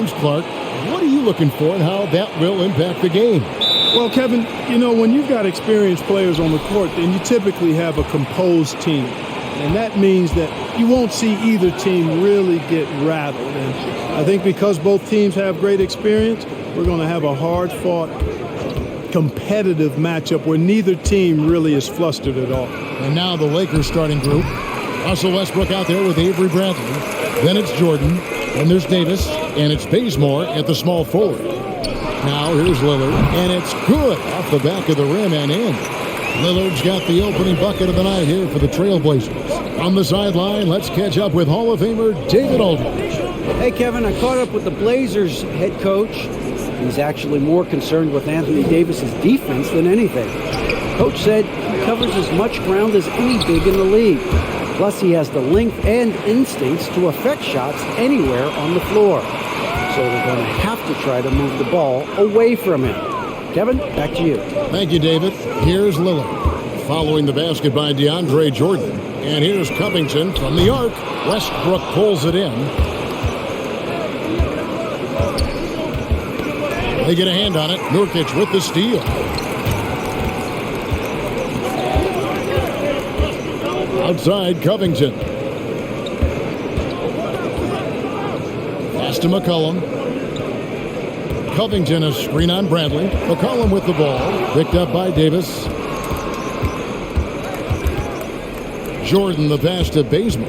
James Clark. What are you looking for and how that will impact the game? Well, Kevin, you know, when you've got experienced players on the court, then you typically have a composed team. And that means that you won't see either team really get rattled. And I think because both teams have great experience, we're going to have a hard-fought, competitive matchup where neither team really is flustered at all. And now the Lakers starting group. Russell Westbrook out there with Avery Bradley. Then it's Jordan. Then there's Davis. And it's Bazemore at the small forward. Now here's Lillard. And it's good off the back of the rim and in. Lillard's got the opening bucket of the night here for the Trailblazers. On the sideline, let's catch up with Hall of Famer David Aldridge. Hey, Kevin, I caught up with the Blazers head coach. He's actually more concerned with Anthony Davis's defense than anything. Coach said he covers as much ground as any big in the league. Plus, he has the length and instincts to affect shots anywhere on the floor. So they're going to have to try to move the ball away from him. Kevin, back to you. Thank you, David. Here's Lillard. Following the basket by DeAndre Jordan. And here's Covington from the arc. Westbrook pulls it in. They get a hand on it. Nurkic with the steal. Outside, Covington. Pass to McCollum. Covington, a screen on Bradley. McCollum with the ball. Picked up by Davis. Jordan, the pass to Bazemore.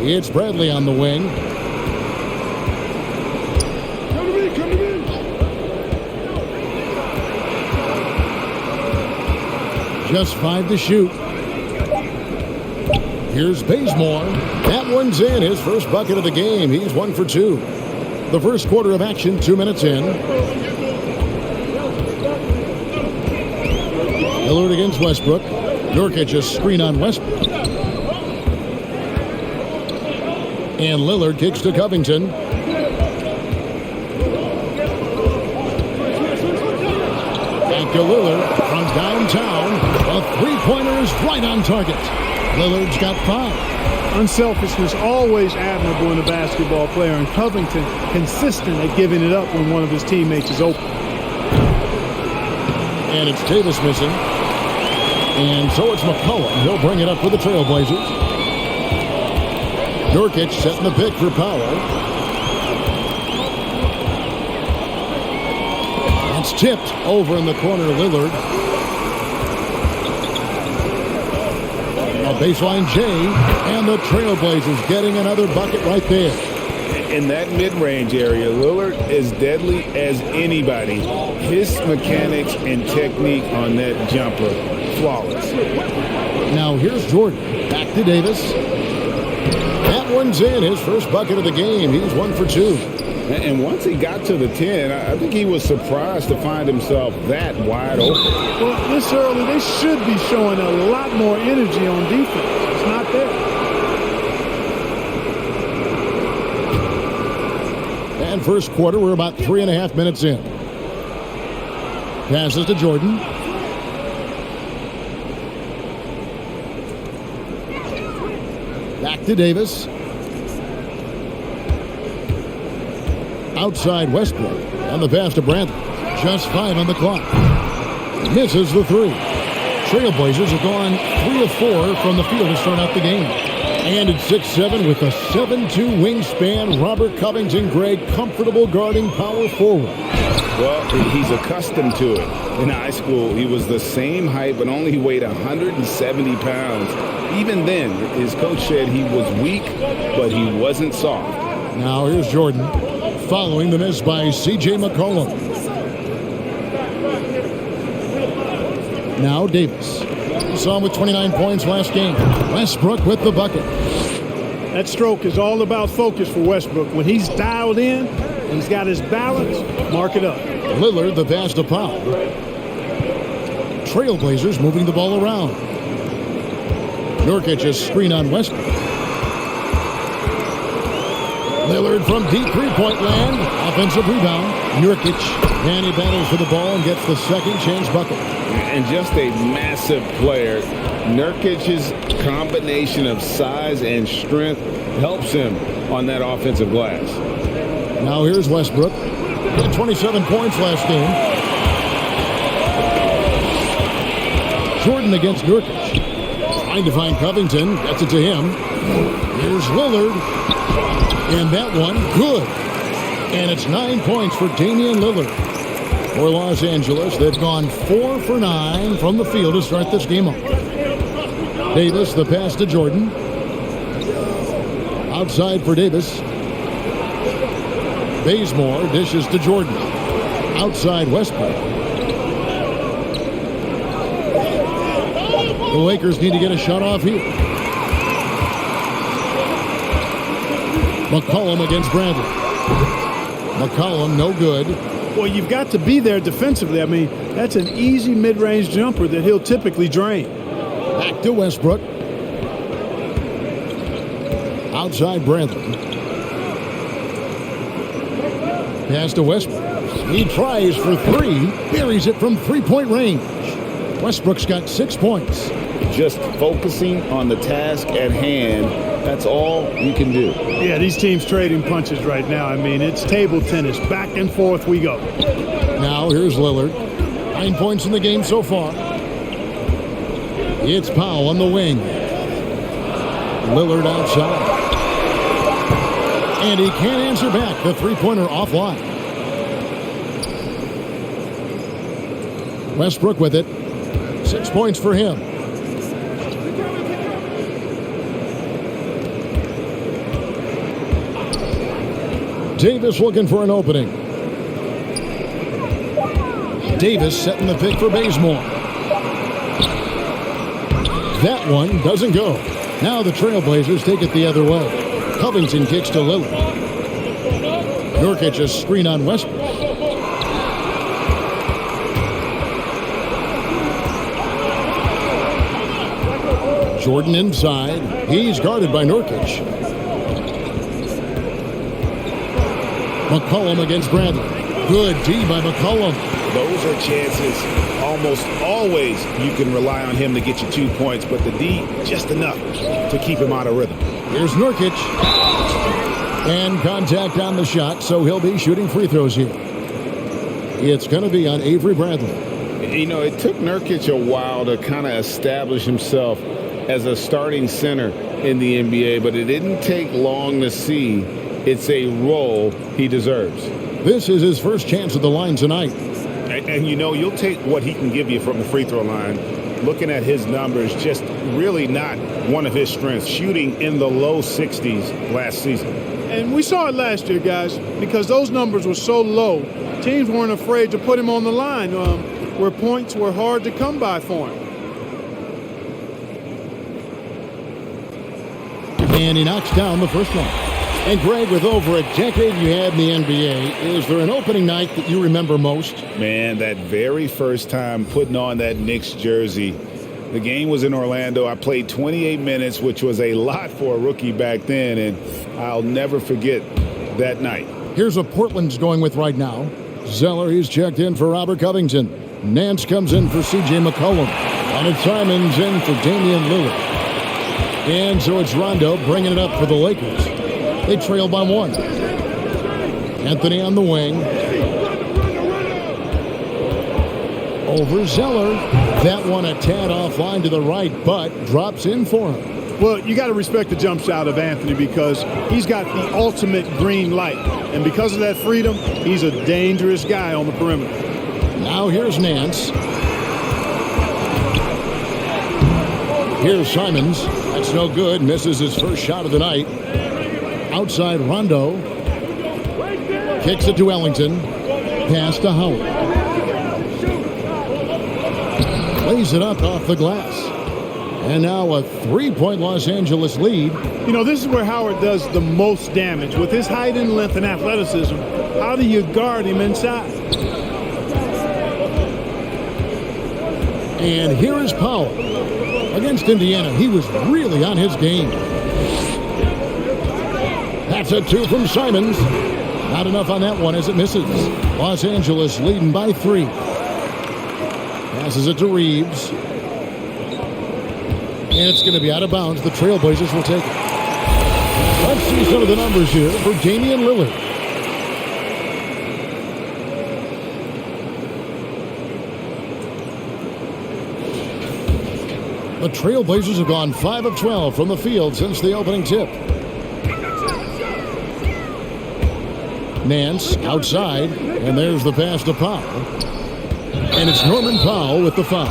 It's Bradley on the wing. Just 5 to shoot. Here's Bazemore. That one's in. His first bucket of the game. He's 1 for 2. The first quarter of action, 2 minutes in. Lillard against Westbrook. Nurkic a screen on Westbrook. And Lillard kicks to Covington. Back to Lillard from downtown. A three-pointer is right on target. Lillard's got 5. Unselfishness always admirable in a basketball player, and Covington consistent at giving it up when one of his teammates is open. And it's Davis missing. And so it's McCollum. He'll bring it up for the Trailblazers. Nurkic setting the pick for Powell. It's tipped over in the corner, Lillard. A baseline J, and the Trailblazers getting another bucket right there. In that mid-range area, Lillard is deadly as anybody. His mechanics and technique on that jumper, flawless. Now here's Jordan. Back to Davis. That one's in. His first bucket of the game. He's 1 for 2. And once he got to the 10, I think he was surprised to find himself that wide open. Well, this early, they should be showing a lot more energy on defense. It's not there. And first quarter, we're about 3.5 minutes in. Passes to Jordan. Back to Davis. Outside Westbrook. And the pass to Bradley. Just 5 on the clock. Misses the 3. Trailblazers have gone 3 of 4 from the field to start out the game. And it's 6'7" with a 7'2" wingspan. Robert Covington, Greg, comfortable guarding power forward. Well, he's accustomed to it. In high school, he was the same height, but only weighed 170 pounds. Even then, his coach said he was weak, but he wasn't soft. Now here's Jordan. Following the miss by C.J. McCollum. Now Davis. We saw him with 29 points last game. Westbrook with the bucket. That stroke is all about focus for Westbrook. When he's dialed in, he's got his balance, mark it up. Lillard, the pass to Powell. Trailblazers moving the ball around. Nurkic a screen on Westbrook. Lillard from deep three-point land. Offensive rebound. Nurkic. And he battles for the ball and gets the second chance bucket. And just a massive player. Nurkic's combination of size and strength helps him on that offensive glass. Now here's Westbrook. He had 27 points last game. Jordan against Nurkic. Trying to find Covington. Gets it to him. Here's Lillard. And that one, good. And it's 9 points for Damian Lillard. For Los Angeles, they've gone 4 for 9 from the field to start this game off. Davis, the pass to Jordan. Outside for Davis. Bazemore dishes to Jordan. Outside Westbrook. The Lakers need to get a shot off here. McCollum against Bradley. McCollum, no good. Well, you've got to be there defensively. I mean, that's an easy mid-range jumper that he'll typically drain. Back to Westbrook. Outside Bradley. Pass to Westbrook. He tries for three. Buries it from three-point range. Westbrook's got 6 points. Just focusing on the task at hand, that's all you can do. Yeah, these teams trading punches right now. I mean, it's table tennis. Back and forth we go. Now here's Lillard. 9 points in the game so far. It's Powell on the wing. Lillard outside. And he can't answer back. The three-pointer offline. Westbrook with it. 6 points for him. Davis looking for an opening. Davis setting the pick for Bazemore. That one doesn't go. Now the Trailblazers take it the other way. Covington kicks to Lillard. Nurkic a screen on Westbrook. Jordan inside. He's guarded by Nurkic. McCollum against Bradley. Good D by McCollum. Those are chances almost always you can rely on him to get you 2 points, but the D, just enough to keep him out of rhythm. Here's Nurkic. And contact on the shot, so he'll be shooting free throws here. It's going to be on Avery Bradley. You know, it took Nurkic a while to kind of establish himself as a starting center in the NBA, but it didn't take long to see it's a role he deserves. This is his first chance at the line tonight. And you know, you'll take what he can give you from the free throw line. Looking at his numbers, just really not one of his strengths. Shooting in the low 60s last season. And we saw it last year, guys, because those numbers were so low. Teams weren't afraid to put him on the line where points were hard to come by for him. And he knocks down the first one. And Greg, with over a decade you had in the NBA, is there an opening night that you remember most? Man, that very first time putting on that Knicks jersey. The game was in Orlando. I played 28 minutes, which was a lot for a rookie back then, and I'll never forget that night. Here's what Portland's going with right now. Zeller, he's checked in for Robert Covington. Nance comes in for C.J. McCollum. And it's Simons in for Damian Lillard. And so it's Rondo bringing it up for the Lakers. They trail by 1. Anthony on the wing. Over Zeller. That one a tad offline to the right, but drops in for him. Well, you got to respect the jump shot of Anthony because he's got the ultimate green light. And because of that freedom, he's a dangerous guy on the perimeter. Now here's Nance. Here's Simons. That's no good. Misses his first shot of the night. Outside Rondo. Kicks it to Ellington. Pass to Howard. Lays it up off the glass. And now a three-point Los Angeles lead. You know, this is where Howard does the most damage. With his height and length and athleticism, how do you guard him inside? And here is Powell. Against Indiana, he was really on his game. That's a 2 from Simons. Not enough on that one as it misses. Los Angeles leading by 3. Passes it to Reeves. And it's going to be out of bounds. The Trailblazers will take it. Let's see some of the numbers here for Damian Lillard. The Trailblazers have gone 5 of 12 from the field since the opening tip. Nance outside, and there's the pass to Powell. And it's Norman Powell with the foul.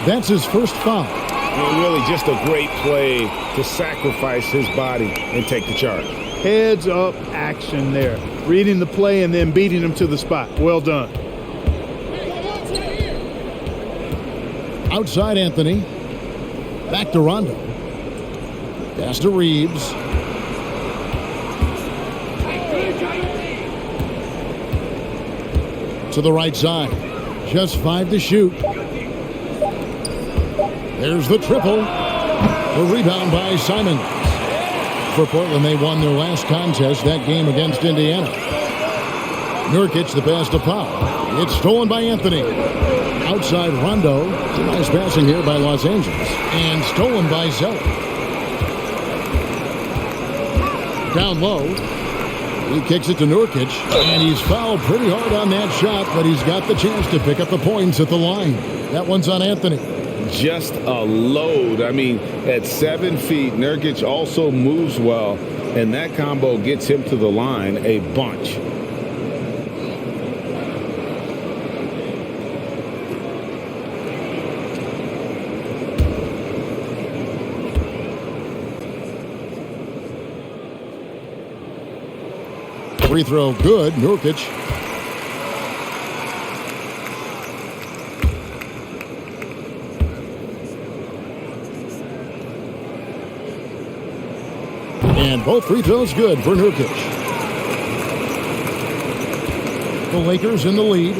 That's his first foul. And really just a great play to sacrifice his body and take the charge. Heads up action there. Reading the play and then beating him to the spot. Well done. Outside Anthony. Back to Rondo. Pass to Reeves. To the right side. Just 5 to shoot. There's the triple. The rebound by Simons. For Portland, they won their last contest, that game against Indiana. Nurkic, the pass to Powell. It's stolen by Anthony. Outside Rondo. Nice passing here by Los Angeles. And stolen by Zeller. Down low. He kicks it to Nurkic. And he's fouled pretty hard on that shot, but he's got the chance to pick up the points at the line. That one's on Anthony. Just a load. I mean, at 7 feet, Nurkic also moves well, and that combo gets him to the line a bunch. Free throw good. Nurkic. And both free throws good for Nurkic. The Lakers in the lead.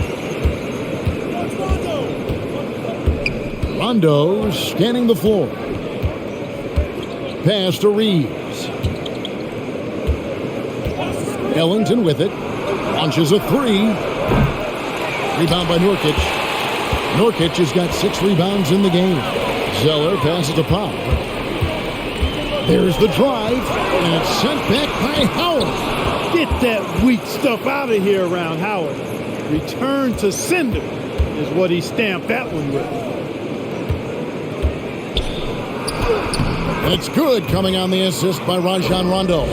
Rondo scanning the floor. Pass to Reeves. Ellington with it. Launches a 3. Rebound by Nurkic. Nurkic has got 6 rebounds in the game. Zeller passes to Powell. There's the drive, and it's sent back by Howard. Get that weak stuff out of here around Howard. Return to sender is what he stamped that one with. It's good coming on the assist by Rajon Rondo.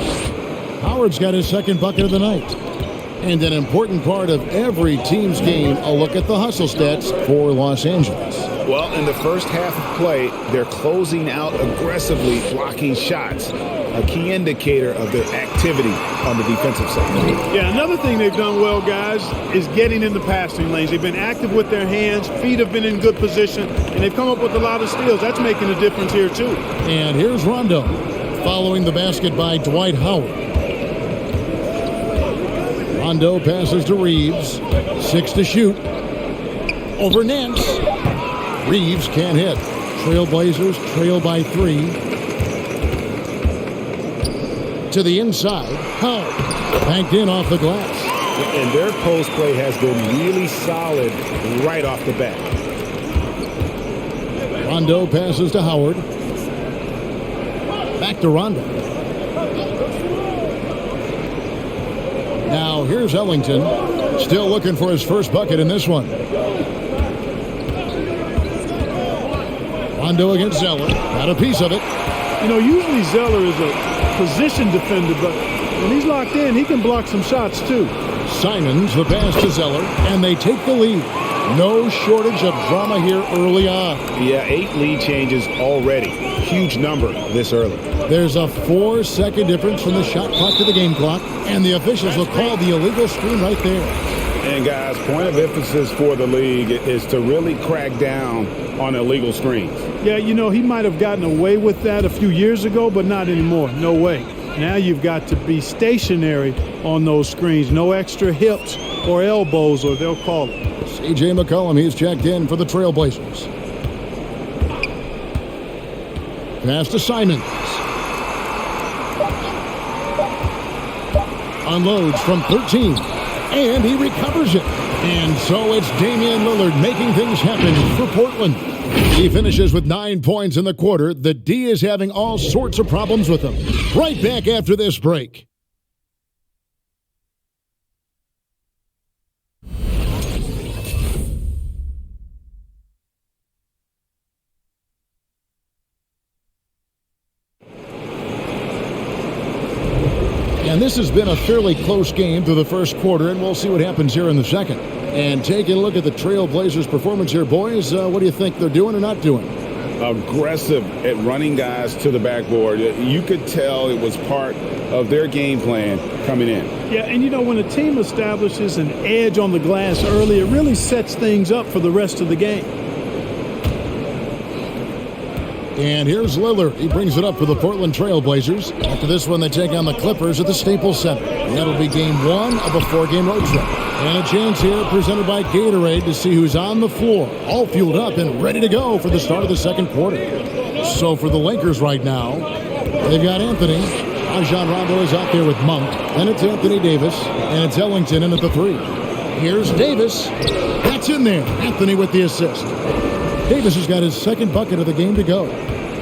Howard's got his second bucket of the night. And an important part of every team's game, a look at the hustle stats for Los Angeles. Well, in the first half of play, they're closing out aggressively, blocking shots, a key indicator of their activity on the defensive side. Yeah, another thing they've done well, guys, is getting in the passing lanes. They've been active with their hands, feet have been in good position, and they've come up with a lot of steals. That's making a difference here, too. And here's Rondo, following the basket by Dwight Howard. Rondo passes to Reeves. 6 to shoot. Over Nance. Reeves can't hit. Trailblazers trail by 3. To the inside. Howard. Banked in off the glass. And their post play has been really solid right off the bat. Rondo passes to Howard. Back to Rondo. Now here's Ellington. Still looking for his first bucket in this one. Rondo against Zeller. Got a piece of it. You know, usually Zeller is a position defender, but when he's locked in, he can block some shots, too. Simons, the pass to Zeller, and they take the lead. No shortage of drama here early on. Yeah, 8 lead changes already. Huge number this early. There's a 4-second difference from the shot clock to the game clock, and the officials will call the illegal screen right there. And guys, point of emphasis for the league is to really crack down on illegal screens. Yeah, you know, he might have gotten away with that a few years ago, but not anymore. No way. Now you've got to be stationary on those screens. No extra hips or elbows, or they'll call it. C.J. McCollum, he's checked in for the Trailblazers. Pass to Simons. Unloads from 13. And he recovers it. And so it's Damian Lillard making things happen for Portland. He finishes with 9 points in the quarter. The D is having all sorts of problems with him. Right back after this break. And this has been a fairly close game through the first quarter, and we'll see what happens here in the second. And taking a look at the Trailblazers' performance here, boys, what do you think they're doing or not doing? Aggressive at running guys to the backboard. You could tell it was part of their game plan coming in. Yeah, and when a team establishes an edge on the glass early, it really sets things up for the rest of the game. And here's Lillard. He brings it up for the Portland Trailblazers. After this one, they take on the Clippers at the Staples Center. And that'll be game 1 of a 4-game road trip. And a chance here presented by Gatorade to see who's on the floor, all fueled up and ready to go for the start of the second quarter. So for the Lakers right now, they've got Anthony. Rajon Rondo is out there with Monk. Then it's Anthony Davis, and it's Ellington in at the 3. Here's Davis. That's in there. Anthony with the assist. Davis has got his second bucket of the game to go.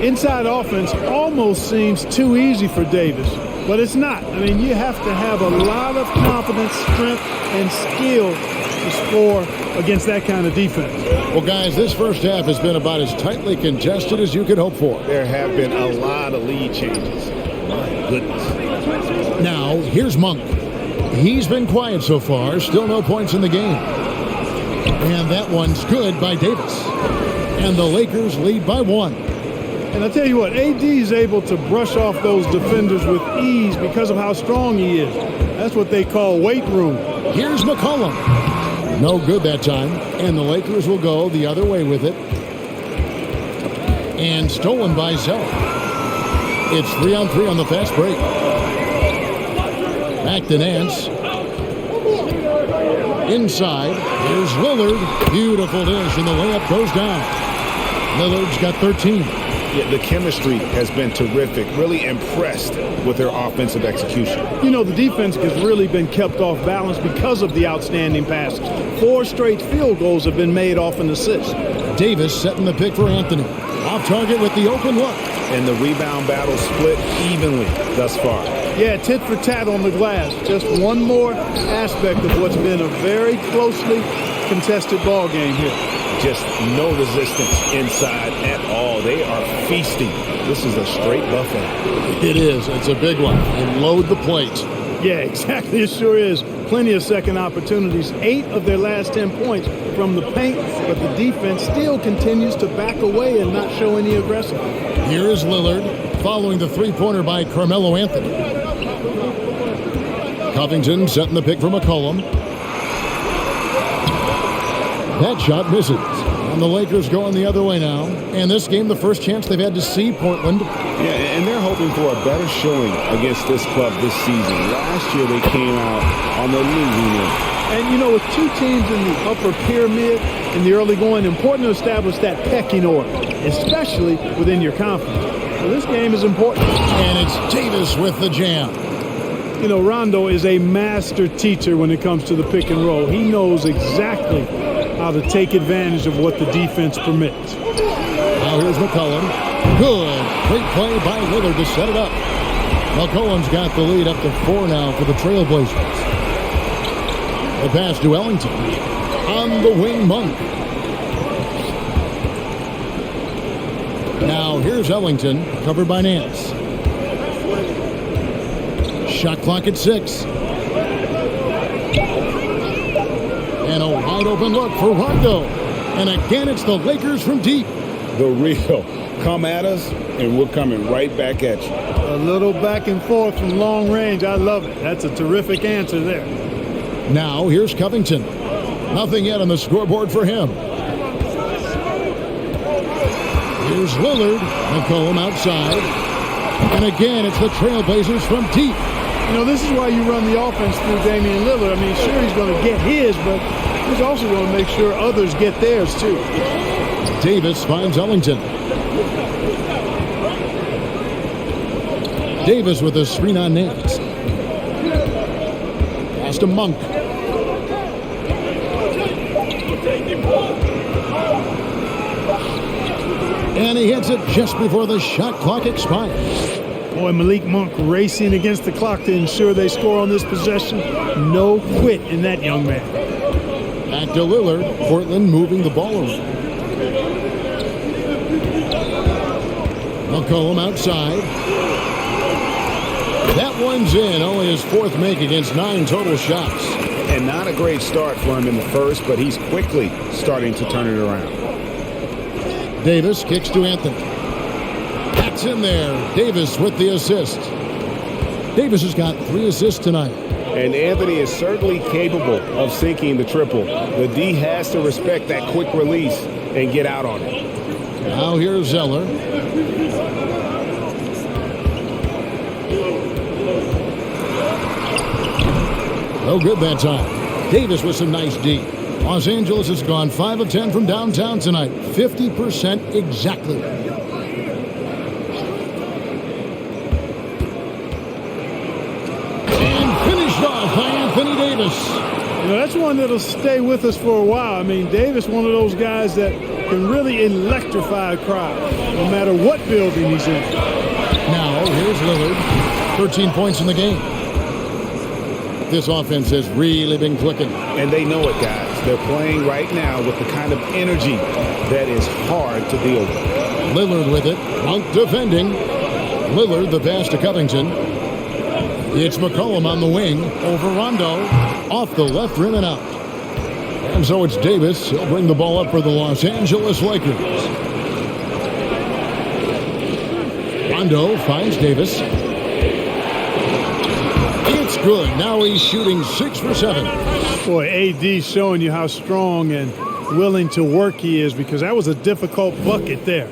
Inside offense almost seems too easy for Davis, but it's not. I mean, you have to have a lot of confidence, strength, and skill to score against that kind of defense. Well, guys, this first half has been about as tightly contested as you could hope for. There have been a lot of lead changes. My goodness. Now, here's Monk. He's been quiet so far. Still no points in the game. And that one's good by Davis. And the Lakers lead by 1. And I tell you what, AD is able to brush off those defenders with ease because of how strong he is. That's what they call weight room. Here's McCollum. No good that time. And the Lakers will go the other way with it. And stolen by Zell. It's 3-on-3 on the fast break. Back to Nance. Inside, here's Lillard. Beautiful dish, and the layup goes down. Lillard's got 13. Yeah, the chemistry has been terrific. Really impressed with their offensive execution. The defense has really been kept off balance because of the outstanding passes. 4 straight field goals have been made off an assist. Davis setting the pick for Anthony. Off target with the open look. And the rebound battle split evenly thus far. Yeah, tit for tat on the glass. Just one more aspect of what's been a very closely contested ball game here. Just no resistance inside at all. They are feasting. This is a straight buffet. It is. It's a big one. And load the plates. Yeah, exactly. It sure is. Plenty of second opportunities. 8 of their last 10 points from the paint, but the defense still continues to back away and not show any aggression. Here is Lillard following the three-pointer by Carmelo Anthony. Covington setting the pick for McCollum. That shot misses. And the Lakers going the other way now. And this game, the first chance they've had to see Portland. Yeah, and they're hoping for a better showing against this club this season. Last year they came out on the losing end. And, with 2 teams in the upper pyramid in the early going, important to establish that pecking order, especially within your conference. So this game is important. And it's Davis with the jam. Rondo is a master teacher when it comes to the pick and roll. He knows exactly how to take advantage of what the defense permits. Now here's McCollum. Good. Great play by Lillard to set it up. McCollum's got the lead up to 4 now for the Trailblazers. The pass to Ellington. On the wing, Monk. Now here's Ellington, covered by Nance. Shot clock at 6. And a wide open look for Rondo. And again, it's the Lakers from deep. The real. Come at us, and we're coming right back at you. A little back and forth from long range. I love it. That's a terrific answer there. Now, here's Covington. Nothing yet on the scoreboard for him. Here's Lillard. McCollum outside. And again, it's the Trailblazers from deep. This is why you run the offense through Damian Lillard. I mean, sure, he's going to get his, but he's also going to make sure others get theirs, too. Davis finds Ellington. Davis with a screen on Nance. Pass to Monk. And he hits it just before the shot clock expires. Boy, Malik Monk racing against the clock to ensure they score on this possession. No quit in that young man. Back to Lillard. Portland moving the ball around. McCollum outside. That one's in. Only his fourth make against 9 total shots. And not a great start for him in the first, but he's quickly starting to turn it around. Davis kicks to Anthony. That's in there. Davis with the assist. Davis has got 3 assists tonight. And Anthony is certainly capable of sinking the triple. The D has to respect that quick release and get out on it. Now here's Zeller. No good that time. Davis with some nice D. Los Angeles has gone 5 of 10 from downtown tonight. 50% exactly. And finished off by Anthony Davis. You know, that's one that'll stay with us for a while. I mean, Davis, one of those guys that can really electrify a crowd, no matter what building he's in. Now, here's Lillard. 13 points in the game. This offense has really been clicking. And they know it, guys. They're playing right now with the kind of energy that is hard to deal with. Lillard with it. Monk defending. Lillard the pass to Covington. It's McCollum on the wing. Over Rondo. Off the left rim and out. And so it's Davis. He'll bring the ball up for the Los Angeles Lakers. Rondo finds Davis. It's good. Now he's shooting 6 for 7. Boy, AD showing you how strong and willing to work he is, because that was a difficult bucket there.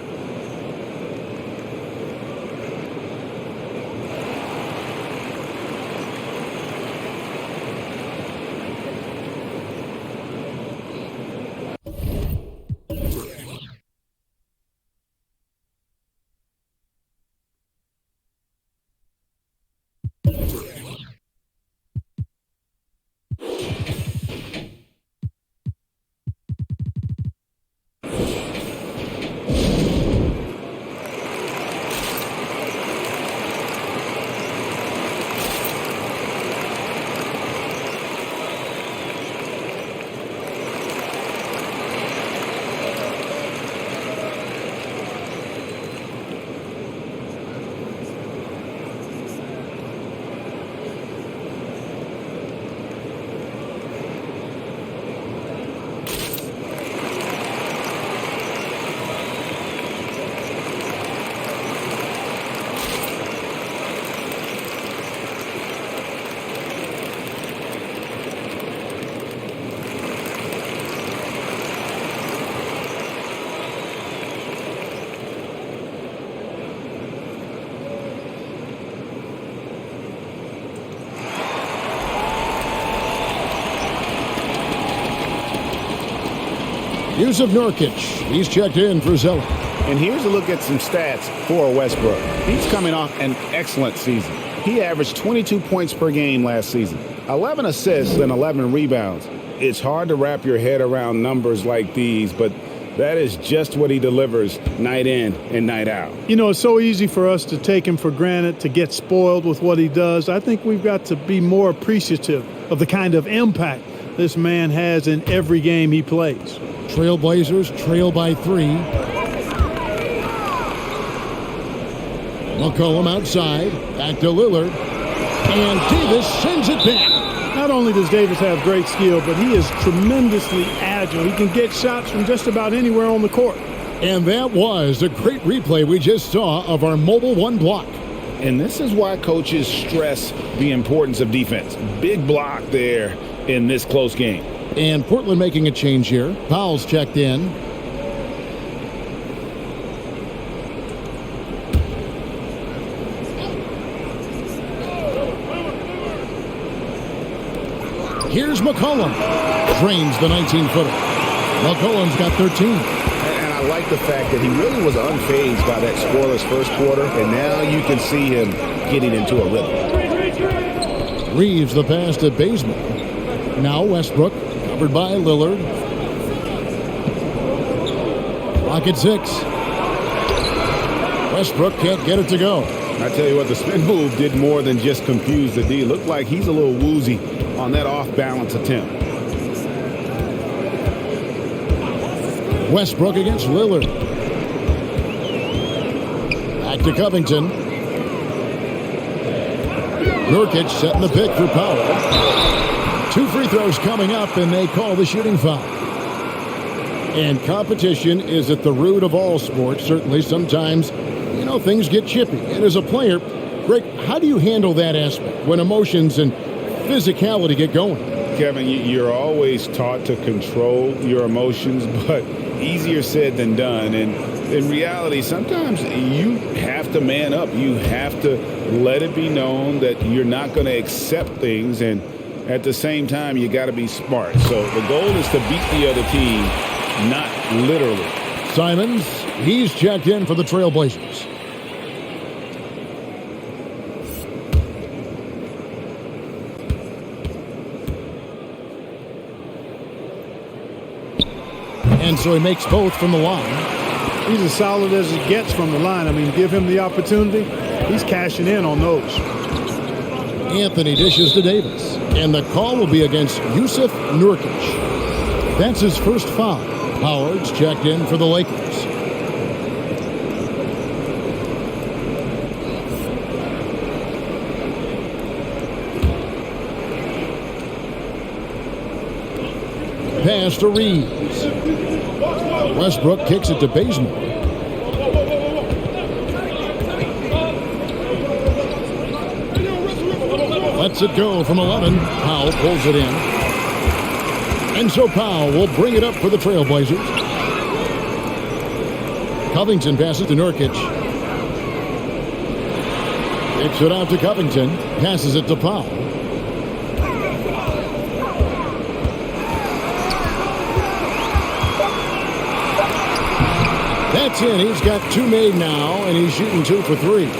Yusuf Nurkic. He's checked in for Zeller. And here's a look at some stats for Westbrook. He's coming off an excellent season. He averaged 22 points per game last season, 11 assists and 11 rebounds. It's hard to wrap your head around numbers like these, but that is just what he delivers night in and night out. You know, it's so easy for us to take him for granted, to get spoiled with what he does. I think we've got to be more appreciative of the kind of impact this man has in every game he plays. Trailblazers trail by 3. McCollum outside. Back to Lillard. And Davis sends it back. Not only does Davis have great skill, but he is tremendously agile. He can get shots from just about anywhere on the court. And that was a great replay we just saw of our mobile one block. And this is why coaches stress the importance of defense. Big block there in this close game. And Portland making a change here. Powell's checked in. Here's McCollum. Drains the 19-footer. McCollum's got 13. And I like the fact that he really was unfazed by that scoreless first quarter, and now you can see him getting into a rhythm. Reeves the pass to Bazemore. Now Westbrook, covered by Lillard. Rocket 6. Westbrook can't get it to go. I tell you what, the spin move did more than just confuse the D. Looked like he's a little woozy on that off-balance attempt. Westbrook against Lillard. Back to Covington. Nurkic setting the pick for Powell. 2 free throws coming up, and they call the shooting foul. And competition is at the root of all sports. Certainly, sometimes, things get chippy. And as a player, Greg, how do you handle that aspect when emotions and physicality get going? Kevin, you're always taught to control your emotions, but easier said than done. And in reality, sometimes you have to man up. You have to let it be known that you're not going to accept things. And at the same time, you got to be smart. So the goal is to beat the other team, not literally. Simons, he's checked in for the Trailblazers. And so he makes both from the line. He's as solid as it gets from the line. I mean, give him the opportunity. He's cashing in on those. Anthony dishes to Davis. And the call will be against Jusuf Nurkic. That's his first foul. Howard's checked in for the Lakers. Pass to Reeves. Westbrook kicks it to Bazemore. Lets it go from 11. Powell pulls it in. And so Powell will bring it up for the Trailblazers. Covington passes to Nurkic. Kicks it out to Covington. Passes it to Powell. That's in. He's got 2 made now, and he's shooting 2 for 3.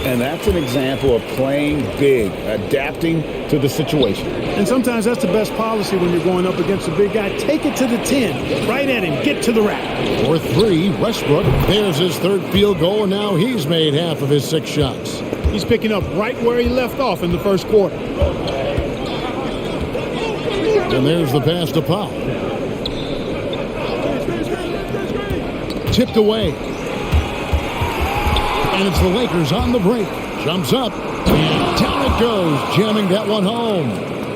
And that's an example of playing big, adapting to the situation. And sometimes that's the best policy when you're going up against a big guy. Take it to the 10. Right at him. Get to the rack. For 3, Westbrook. There's his 3rd field goal, and now he's made half of his 6 shots. He's picking up right where he left off in the first quarter. And there's the pass to Powell. Tipped away. And it's the Lakers on the break. Jumps up. And down it goes. Jamming that one home.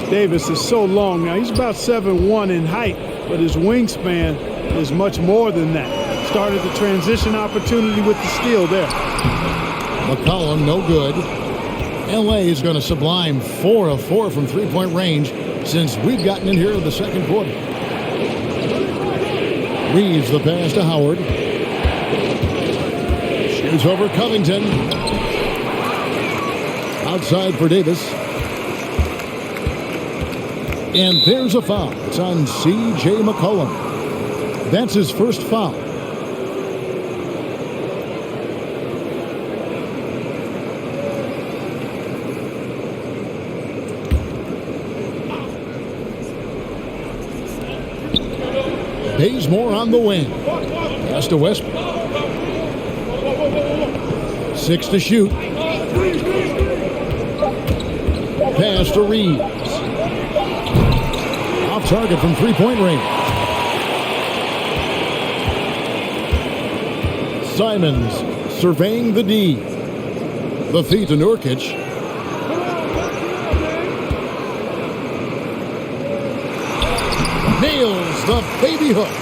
Davis is so long now. He's about 7'1" in height, but his wingspan is much more than that. Started the transition opportunity with the steal there. McCollum, no good. L.A. is going to sublime 4 of 4 from three-point range since we've gotten in here in the second quarter. Reeves the pass to Howard. Shoots over Covington. Outside for Davis. And there's a foul. It's on C.J. McCollum. That's his first foul. Bazemore on the wing. Pass to Westbrook. 6 to shoot. Pass to Reeves. Off target from three-point range. Simons surveying the D. The feed to Nurkic. Nails the baby hook.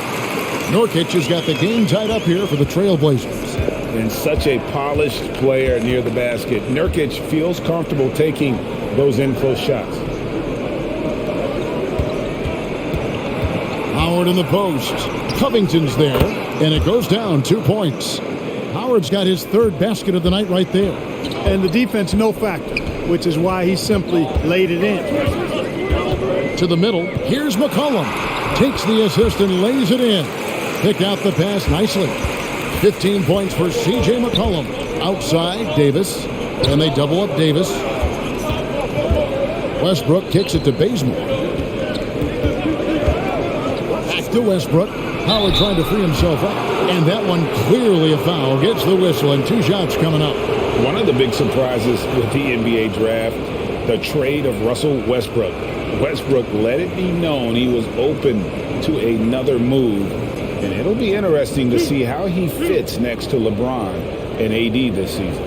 Nurkic has got the game tied up here for the Trailblazers. And such a polished player near the basket. Nurkic feels comfortable taking those in-close shots. Howard in the post. Covington's there, and it goes down 2 points. Howard's got his 3rd basket of the night right there. And the defense no factor, which is why he simply laid it in. To the middle. Here's McCollum. Takes the assist and lays it in. Pick out the pass nicely. 15 points for C.J. McCollum. Outside, Davis. And they double up Davis. Westbrook kicks it to Bazemore. Back to Westbrook. Howard trying to free himself up. And that one clearly a foul. Gets the whistle and 2 shots coming up. One of the big surprises with the NBA draft, the trade of Russell Westbrook. Westbrook let it be known he was open to another move. And it'll be interesting to see how he fits next to LeBron and AD this season.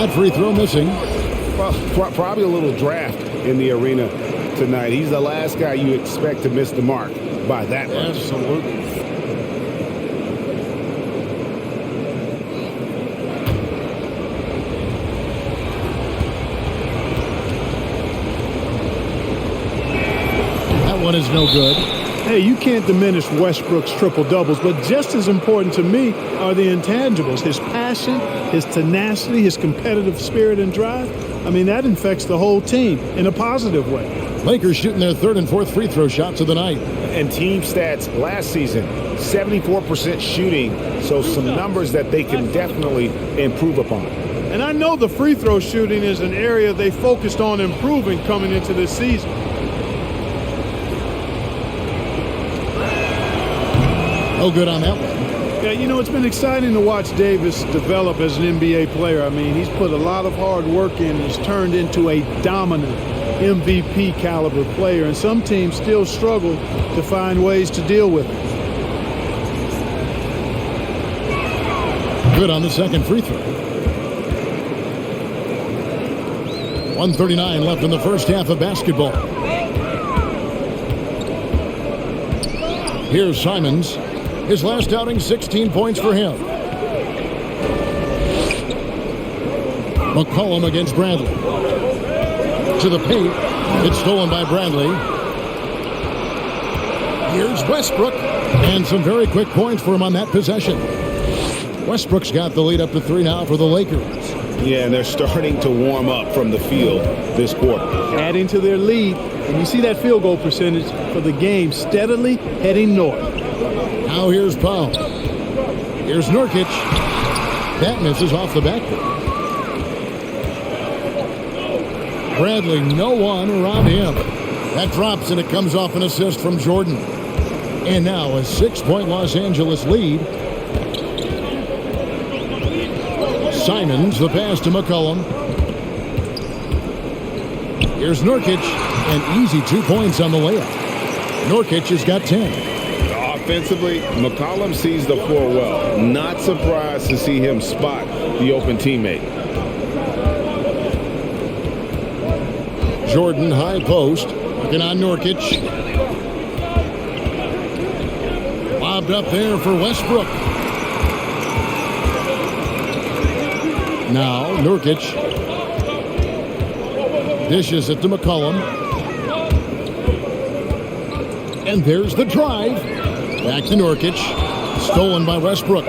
One free throw missing. Well, probably a little draft in the arena tonight. He's the last guy you expect to miss the mark by that much. Absolutely. That one is no good. Hey, you can't diminish Westbrook's triple-doubles, but just as important to me are the intangibles. His passion, his tenacity, his competitive spirit and drive. I mean, that infects the whole team in a positive way. Lakers shooting their third and fourth free throw shots of the night. And team stats last season, 74% shooting, so some numbers that they can definitely improve upon. And I know the free throw shooting is an area they focused on improving coming into this season. No good on that one. Yeah, you know, it's been exciting to watch Davis develop as an NBA player. I mean, he's put a lot of hard work in and has turned into a dominant MVP caliber player, and some teams still struggle to find ways to deal with it. Good on the second free throw. 1:39 left in the first half of basketball. Here's Simons. His last outing, 16 points for him. McCollum against Bradley. To the paint. It's stolen by Bradley. Here's Westbrook. And some very quick points for him on that possession. Westbrook's got the lead up to 3 now for the Lakers. Yeah, and they're starting to warm up from the field this quarter. Adding to their lead, and you see that field goal percentage for the game steadily heading north. Now here's Powell. Here's Nurkic. That misses off the backboard. Bradley, no one around him. That drops and it comes off an assist from Jordan. And now a 6-point Los Angeles lead. Simons, the pass to McCollum. Here's Nurkic. An easy 2 points on the layup. Nurkic has got 10. Offensively, McCollum sees the floor well. Not surprised to see him spot the open teammate. Jordan, high post. Looking on Nurkic. Lobbed up there for Westbrook. Now, Nurkic. Dishes it to McCollum. And there's the drive. Back to Nurkic. Stolen by Westbrook.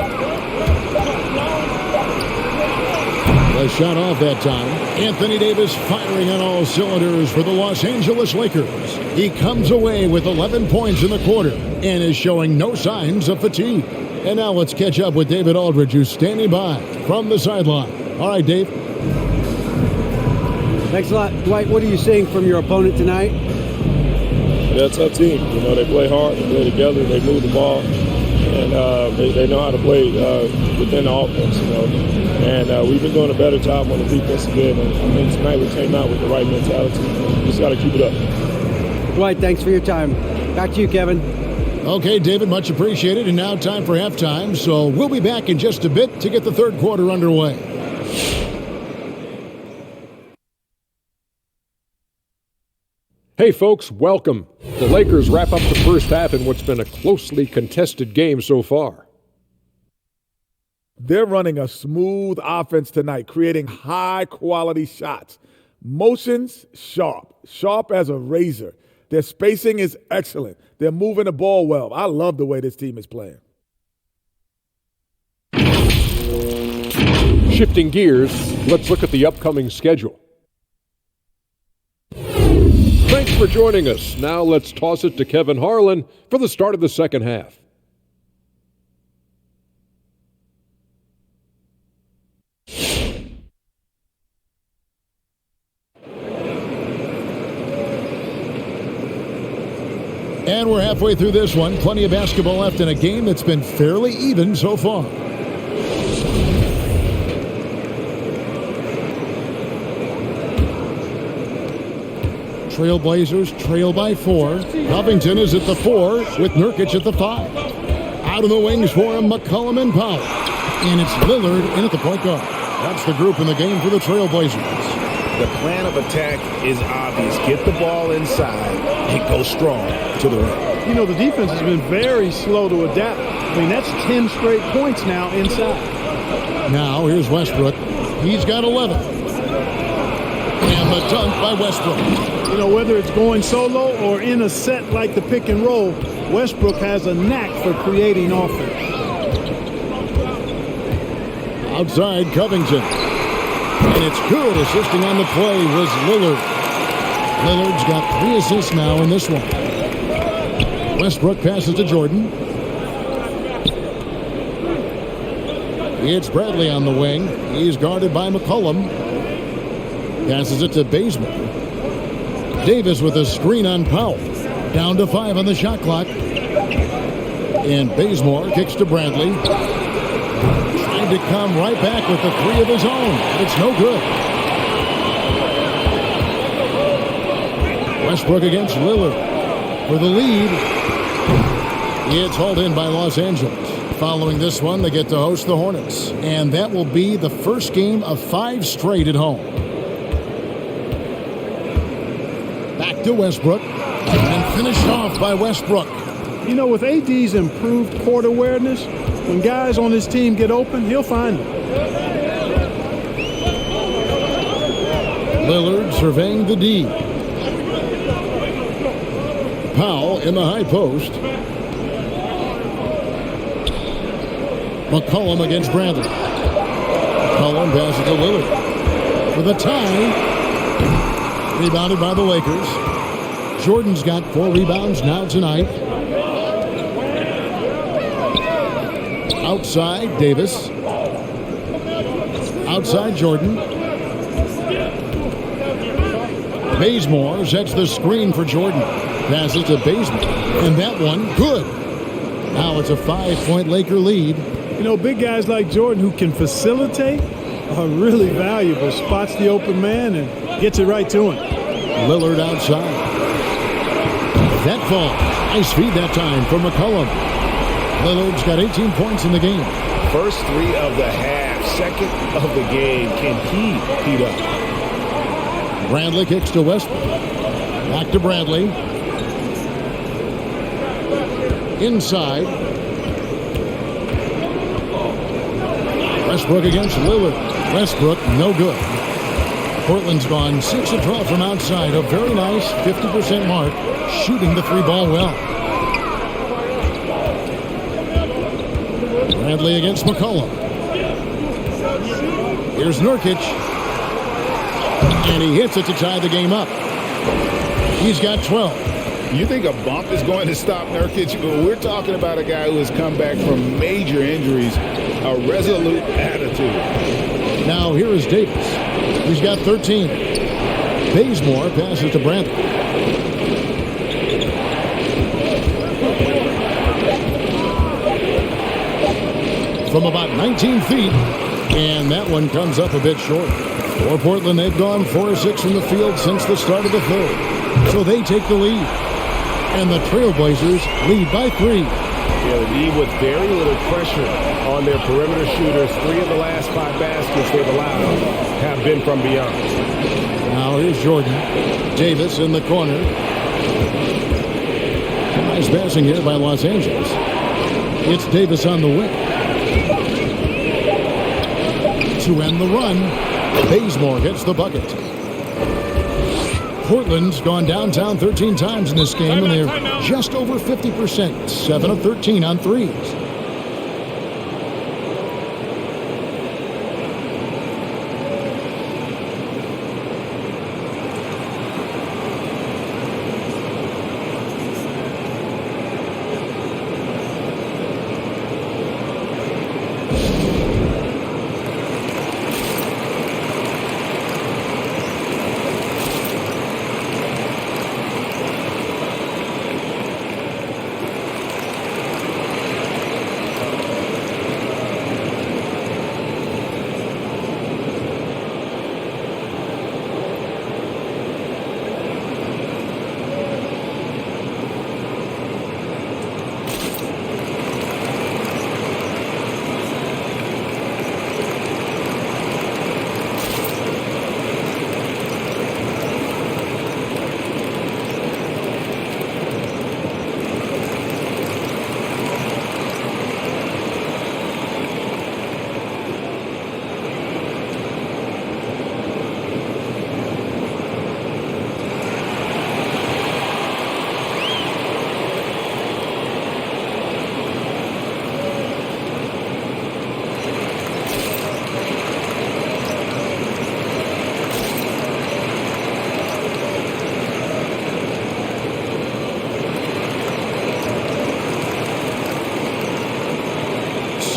A shot off that time. Anthony Davis firing on all cylinders for the Los Angeles Lakers. He comes away with 11 points in the quarter and is showing no signs of fatigue. And now let's catch up with David Aldridge, who's standing by from the sideline. All right, Dave. Thanks a lot. Dwight, what are you seeing from your opponent tonight? They're a tough team. You know, they play hard, they play together, they move the ball, and they know how to play within the offense, you know. And we've been doing a better job on the defensive end. And I mean, tonight we came out with the right mentality. Just got to keep it up. Dwight, thanks for your time. Back to you, Kevin. Okay, David, much appreciated. And now time for halftime. So we'll be back in just a bit to get the third quarter underway. Hey folks, welcome. The Lakers wrap up the first half in what's been a closely contested game so far. They're running a smooth offense tonight, creating high-quality shots. Motions, sharp as a razor. Their spacing is excellent. They're moving the ball well. I love the way this team is playing. Shifting gears, let's look at the upcoming schedule. Thanks for joining us. Now let's toss it to Kevin Harlan for the start of the second half. And we're halfway through this one. Plenty of basketball left in a game that's been fairly even so far. Trailblazers trail by 4. Covington is at the 4 with Nurkic at the 5. Out of the wings for him, McCollum and Powell. And it's Lillard in at the point guard. That's the group in the game for the Trailblazers. The plan of attack is obvious. Get the ball inside and go strong to the rim. You know, the defense has been very slow to adapt. I mean, that's 10 straight points now inside. Now, here's Westbrook. He's got 11. And the dunk by Westbrook. You know, whether it's going solo or in a set like the pick and roll, Westbrook has a knack for creating offense. Outside, Covington. And it's good. Assisting on the play was Lillard. Lillard's got 3 assists now in this one. Westbrook passes to Jordan. It's Bradley on the wing. He's guarded by McCollum. Passes it to Bazemore. Davis with a screen on Powell. Down to 5 on the shot clock. And Bazemore kicks to Bradley. Trying to come right back with the 3 of his own. It's no good. Westbrook against Lillard for the lead. It's hauled in by Los Angeles. Following this one, they get to host the Hornets. And that will be the first game of 5 straight at home. Back to Westbrook. And finished off by Westbrook. You know, with AD's improved court awareness, when guys on his team get open, he'll find them. Lillard surveying the D. Powell in the high post. McCollum against Bradley. McCollum passes to Lillard for the tie. Rebounded by the Lakers. Jordan's got 4 rebounds now tonight. Outside, Davis. Outside, Jordan. Bazemore sets the screen for Jordan. Passes to Bazemore. And that one, good. Now it's a 5-point Laker lead. You know, big guys like Jordan who can facilitate are really valuable. Spots the open man and gets it right to him. Lillard outside. That falls. Nice feed that time for McCollum. Lillard's got 18 points in the game. First 3 of the half, second of the game. Can he heat up? Bradley kicks to Westbrook. Back to Bradley. Inside. Westbrook against Lillard. Westbrook, no good. Portland's gone 6 of 12 from outside. A very nice 50% mark. Shooting the 3-ball well. Bradley against McCollum. Here's Nurkic. And he hits it to tie the game up. He's got 12. You think a bump is going to stop Nurkic? We're talking about a guy who has come back from major injuries. A resolute attitude. Now here is Davis. He's got 13. Bazemore passes to Bradley. From about 19 feet. And that one comes up a bit short. For Portland, they've gone 4-6 from the field since the start of the third. So they take the lead. And the Trailblazers lead by 3. Yeah, the lead with very little pressure on their perimeter shooters. 3 of the last 5 baskets they've allowed have been from beyond. Now here's Jordan. Davis in the corner. Nice passing here by Los Angeles. It's Davis on the wing. To end the run, Bazemore gets the bucket. Portland's gone downtown 13 times in this game, and they're just over 50%. 7 of 13 on threes.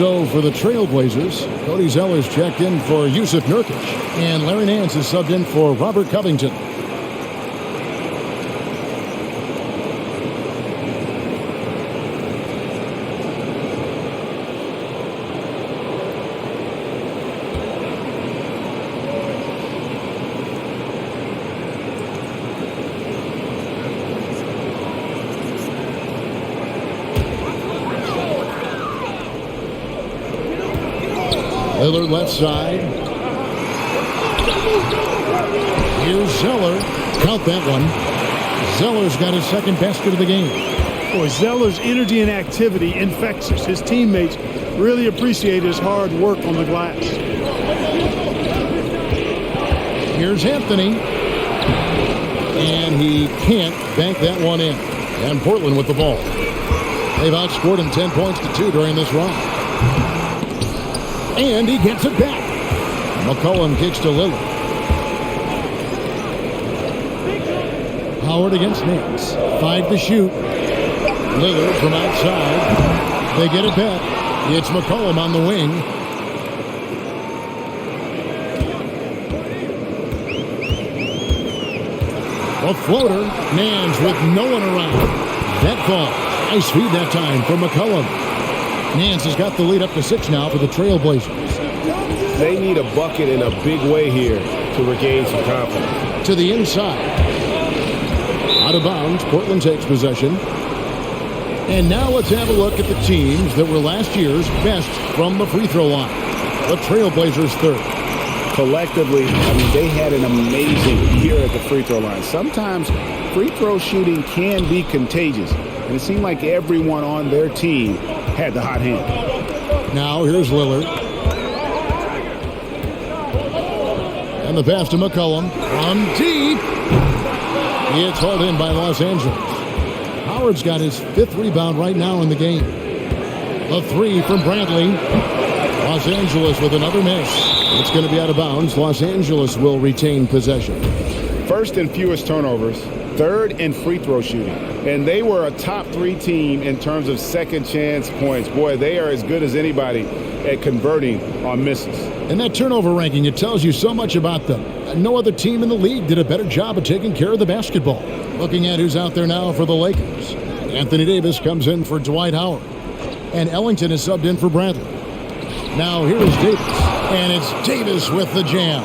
So for the Trailblazers, Cody Zeller's checked in for Yusuf Nurkic, and Larry Nance is subbed in for Robert Covington. Lillard left side. Here's Zeller. Count that one. Zeller's got his second basket of the game. Boy, Zeller's energy and activity infectious. His teammates really appreciate his hard work on the glass. Here's Anthony. And he can't bank that one in. And Portland with the ball. They've outscored him 10 points to 2 during this run. And he gets it back. McCollum kicks to Lillard. Howard against Nance. 5 to shoot. Lillard from outside. They get it back. It's McCollum on the wing. A floater. Nance with no one around. That falls. Nice feed that time from McCollum. Nance has got the lead up to 6 now for the Trailblazers. They need a bucket in a big way here to regain some confidence. To the inside. Out of bounds, Portland takes possession. And now let's have a look at the teams that were last year's best from the free throw line. The Trailblazers third. Collectively, they had an amazing year at the free throw line. Sometimes free throw shooting can be contagious. And it seemed like everyone on their team had the hot hand. Now here's Lillard. And the pass to McCollum. From deep. It's hauled in by Los Angeles. Howard's got his 5th rebound right now in the game. A 3 from Bradley. Los Angeles with another miss. It's going to be out of bounds. Los Angeles will retain possession. First in fewest turnovers. 3rd in free throw shooting. And they were a top 3 team in terms of second chance points. Boy, they are as good as anybody at converting on misses. And that turnover ranking, it tells you so much about them. No other team in the league did a better job of taking care of the basketball. Looking at who's out there now for the Lakers. Anthony Davis comes in for Dwight Howard. And Ellington is subbed in for Bradley. Now here's Davis. And it's Davis with the jam.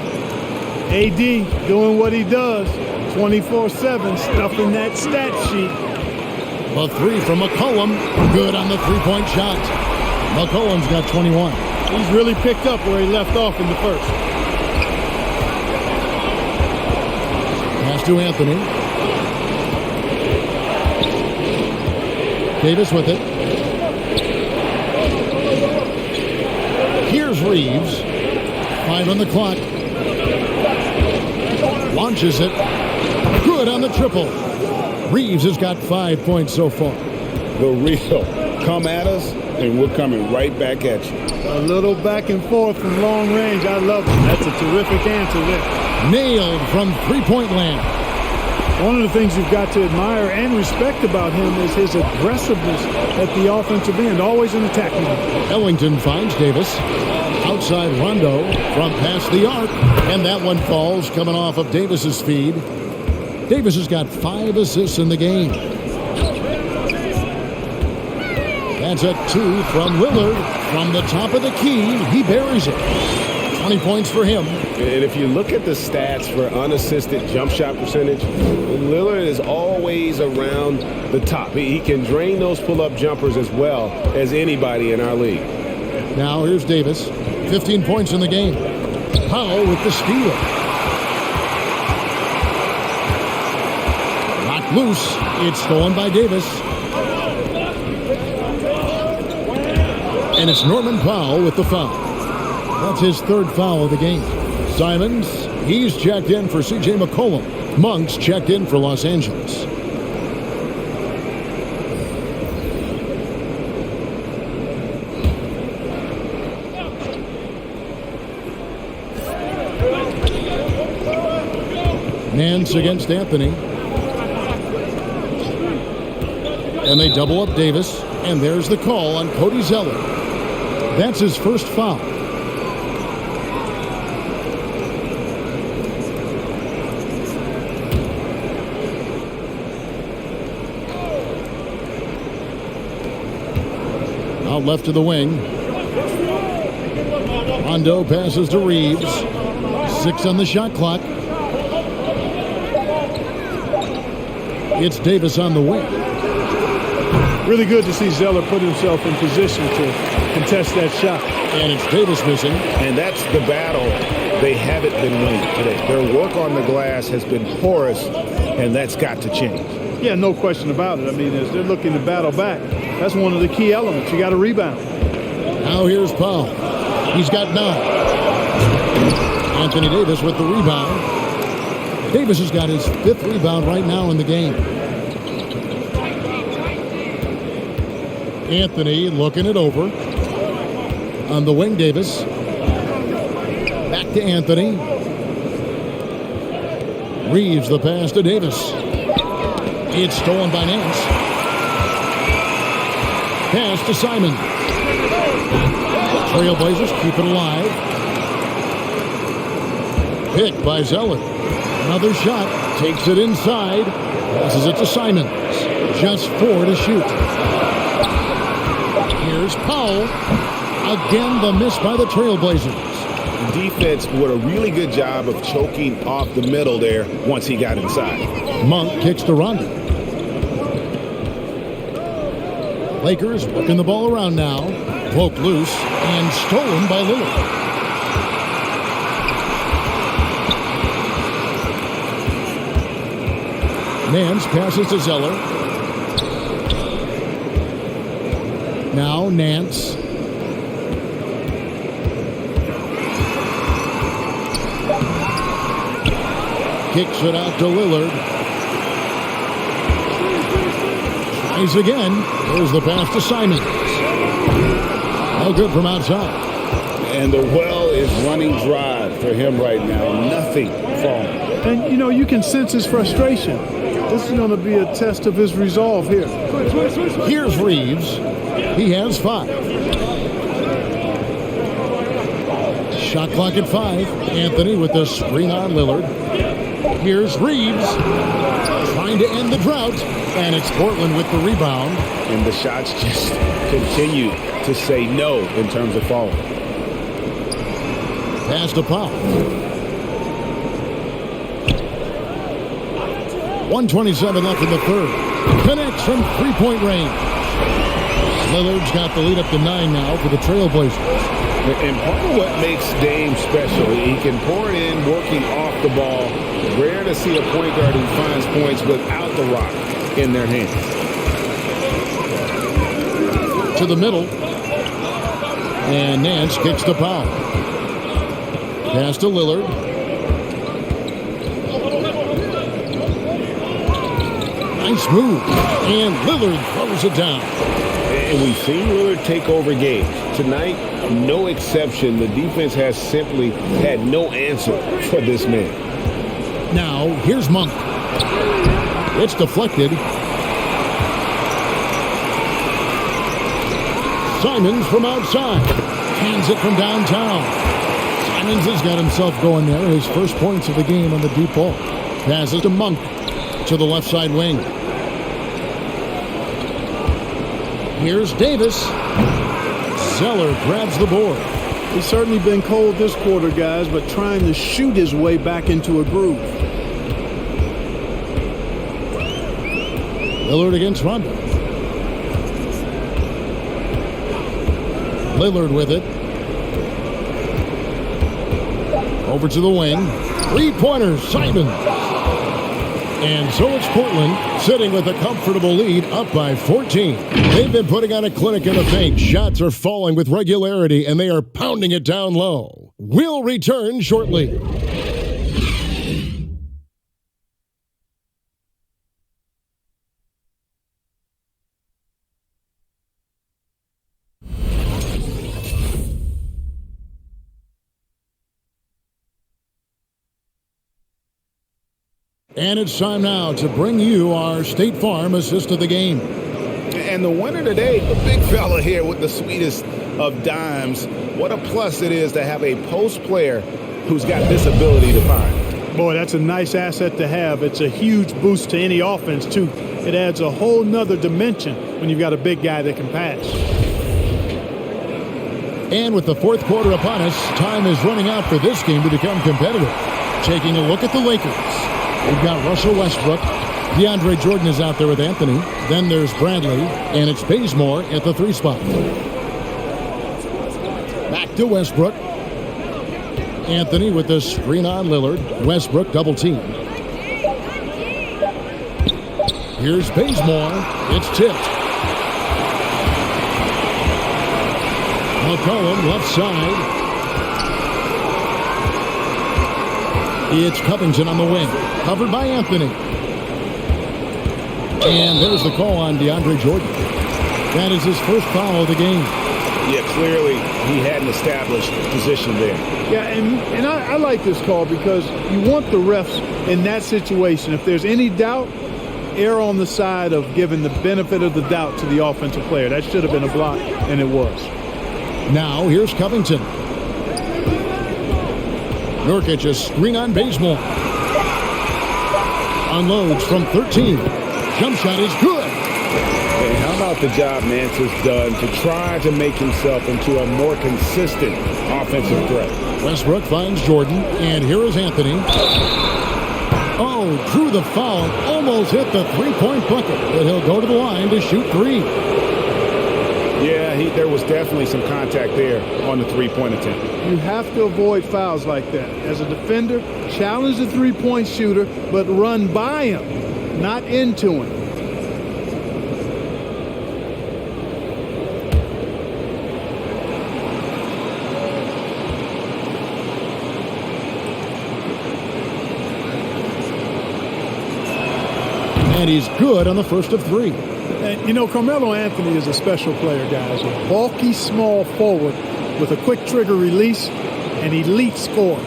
AD doing what he does. 24/7, stuffing that stat sheet. A 3 from McCollum. Good on the three-point shot. McCollum's got 21. He's really picked up where he left off in the first. Pass to Anthony. Davis with it. Here's Reeves. 5 on the clock. Launches it. Good on the triple. Reeves has got 5 points so far. The real come at us, and we're coming right back at you. A little back and forth from long range. I love it. That's a terrific answer there. Nailed from three-point land. One of the things you've got to admire and respect about him is his aggressiveness at the offensive end. Always an attack mode. Ellington finds Davis. Outside Rondo from past the arc. And that one falls coming off of Davis's feed. Davis has got 5 assists in the game. That's a 2 from Lillard. From the top of the key, he buries it. 20 points for him. And if you look at the stats for unassisted jump shot percentage, Lillard is always around the top. He can drain those pull-up jumpers as well as anybody in our league. Now here's Davis. 15 points in the game. Powell with the steal. Knocked loose. It's stolen by Davis. And it's Norman Powell with the foul. That's his 3rd foul of the game. Simons, he's checked in for C.J. McCollum. Monk's checked in for Los Angeles. Nance against Anthony. And they double up Davis. And there's the call on Cody Zeller. That's his first foul. Out left to the wing. Rondo passes to Reeves. 6 on the shot clock. It's Davis on the wing. Really good to see Zeller put himself in position to contest that shot. And it's Davis missing. And that's the battle they haven't been winning today. Their work on the glass has been porous, and that's got to change. Yeah, no question about it. I mean, as they're looking to battle back, that's one of the key elements. You got to rebound. Now here's Powell. He's got 9. Anthony Davis with the rebound. Davis has got his 5th rebound right now in the game. Anthony looking it over. On the wing, Davis. Back to Anthony. Reeves the pass to Davis. It's stolen by Nance. Pass to Simon. Trailblazers keep it alive. Picked by Zeller. Another shot. Takes it inside. Passes it to Simons. Just 4 to shoot. Here's Powell. Again, the miss by the Trailblazers. Defense did a really good job of choking off the middle there once he got inside. Monk kicks to Rondo. Lakers working the ball around now. Poked loose and stolen by Lillard. Nance passes to Zeller. Now Nance. Kicks it out to Lillard. Tries again. There's the pass to Simons. No good from outside. And the well is running dry for him right now. Nothing falling. And, you know, you can sense his frustration. This is going to be a test of his resolve here. Here's Reeves. He has 5. Shot clock at 5. Anthony with the screen on Lillard. Here's Reeves trying to end the drought. And it's Portland with the rebound. And the shots just continue to say no in terms of falling. Pass to Powell. 1:27 left in the third. Connects from three-point range. Lillard's got the lead up to 9 now for the Trailblazers. And part of what makes Dame special, he can pour it in working off the ball. Rare to see a point guard who finds points without the rock in their hands. To the middle. And Nance kicks to Powell. Pass to Lillard. Nice move. And Lillard throws it down. And we've seen Lillard take over games. Tonight, no exception. The defense has simply had no answer for this man. Now, here's Monk. It's deflected. Simons from outside. Hands it from downtown. Simons has got himself going there. His first points of the game on the deep ball. Passes to Monk to the left side wing. Here's Davis. Zeller grabs the board. He's certainly been cold this quarter, guys, but trying to shoot his way back into a groove. Lillard against Rondo. Lillard with it. Over to the wing. Three-pointer, Simons. And so it's Portland sitting with a comfortable lead up by 14. They've been putting on a clinic in the paint. Shots are falling with regularity, and they are pounding it down low. We'll return shortly. And it's time now to bring you our State Farm assist of the game. And the winner today, the big fella here with the sweetest of dimes. What a plus it is to have a post player who's got this ability to find. Boy, that's a nice asset to have. It's a huge boost to any offense, too. It adds a whole nother dimension when you've got a big guy that can pass. And with the fourth quarter upon us, time is running out for this game to become competitive. Taking a look at the Lakers. We've got Russell Westbrook. DeAndre Jordan is out there with Anthony. Then there's Bradley, and it's Bazemore at the 3 spot. Back to Westbrook. Anthony with the screen on Lillard. Westbrook double team. Here's Bazemore. It's tipped. McCollum left side. It's Covington on the wing. Covered by Anthony. And there's the call on DeAndre Jordan. That is his first foul of the game. Yeah, clearly he had an established position there. Yeah, and I like this call because you want the refs in that situation. If there's any doubt, err on the side of giving the benefit of the doubt to the offensive player. That should have been a block, and it was. Now here's Covington. Nurkic a screen on Bazemore. Unloads from 13. Jump shot is good. And how about the job Nance has done to try to make himself into a more consistent offensive threat? Westbrook finds Jordan, and here is Anthony. Oh, drew the foul, almost hit the three-point bucket, but he'll go to the line to shoot 3. Yeah, there was definitely some contact there on the three-point attempt. You have to avoid fouls like that. As a defender, challenge the three-point shooter, but run by him, not into him. And he's good on the first of 3. And, you know, Carmelo Anthony is a special player, guys. A bulky, small forward with a quick trigger release and elite score.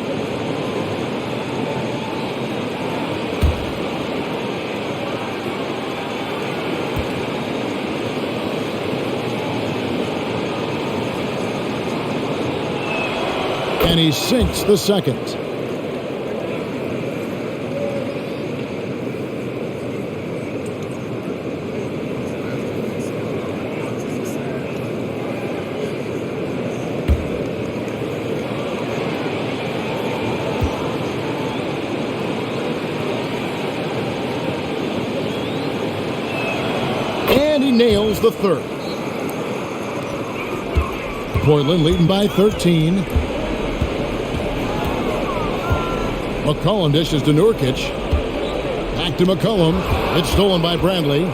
And he sinks the second. And he nails the third. Portland leading by 13. McCollum dishes to Nurkic. Back to McCollum. It's stolen by Bradley.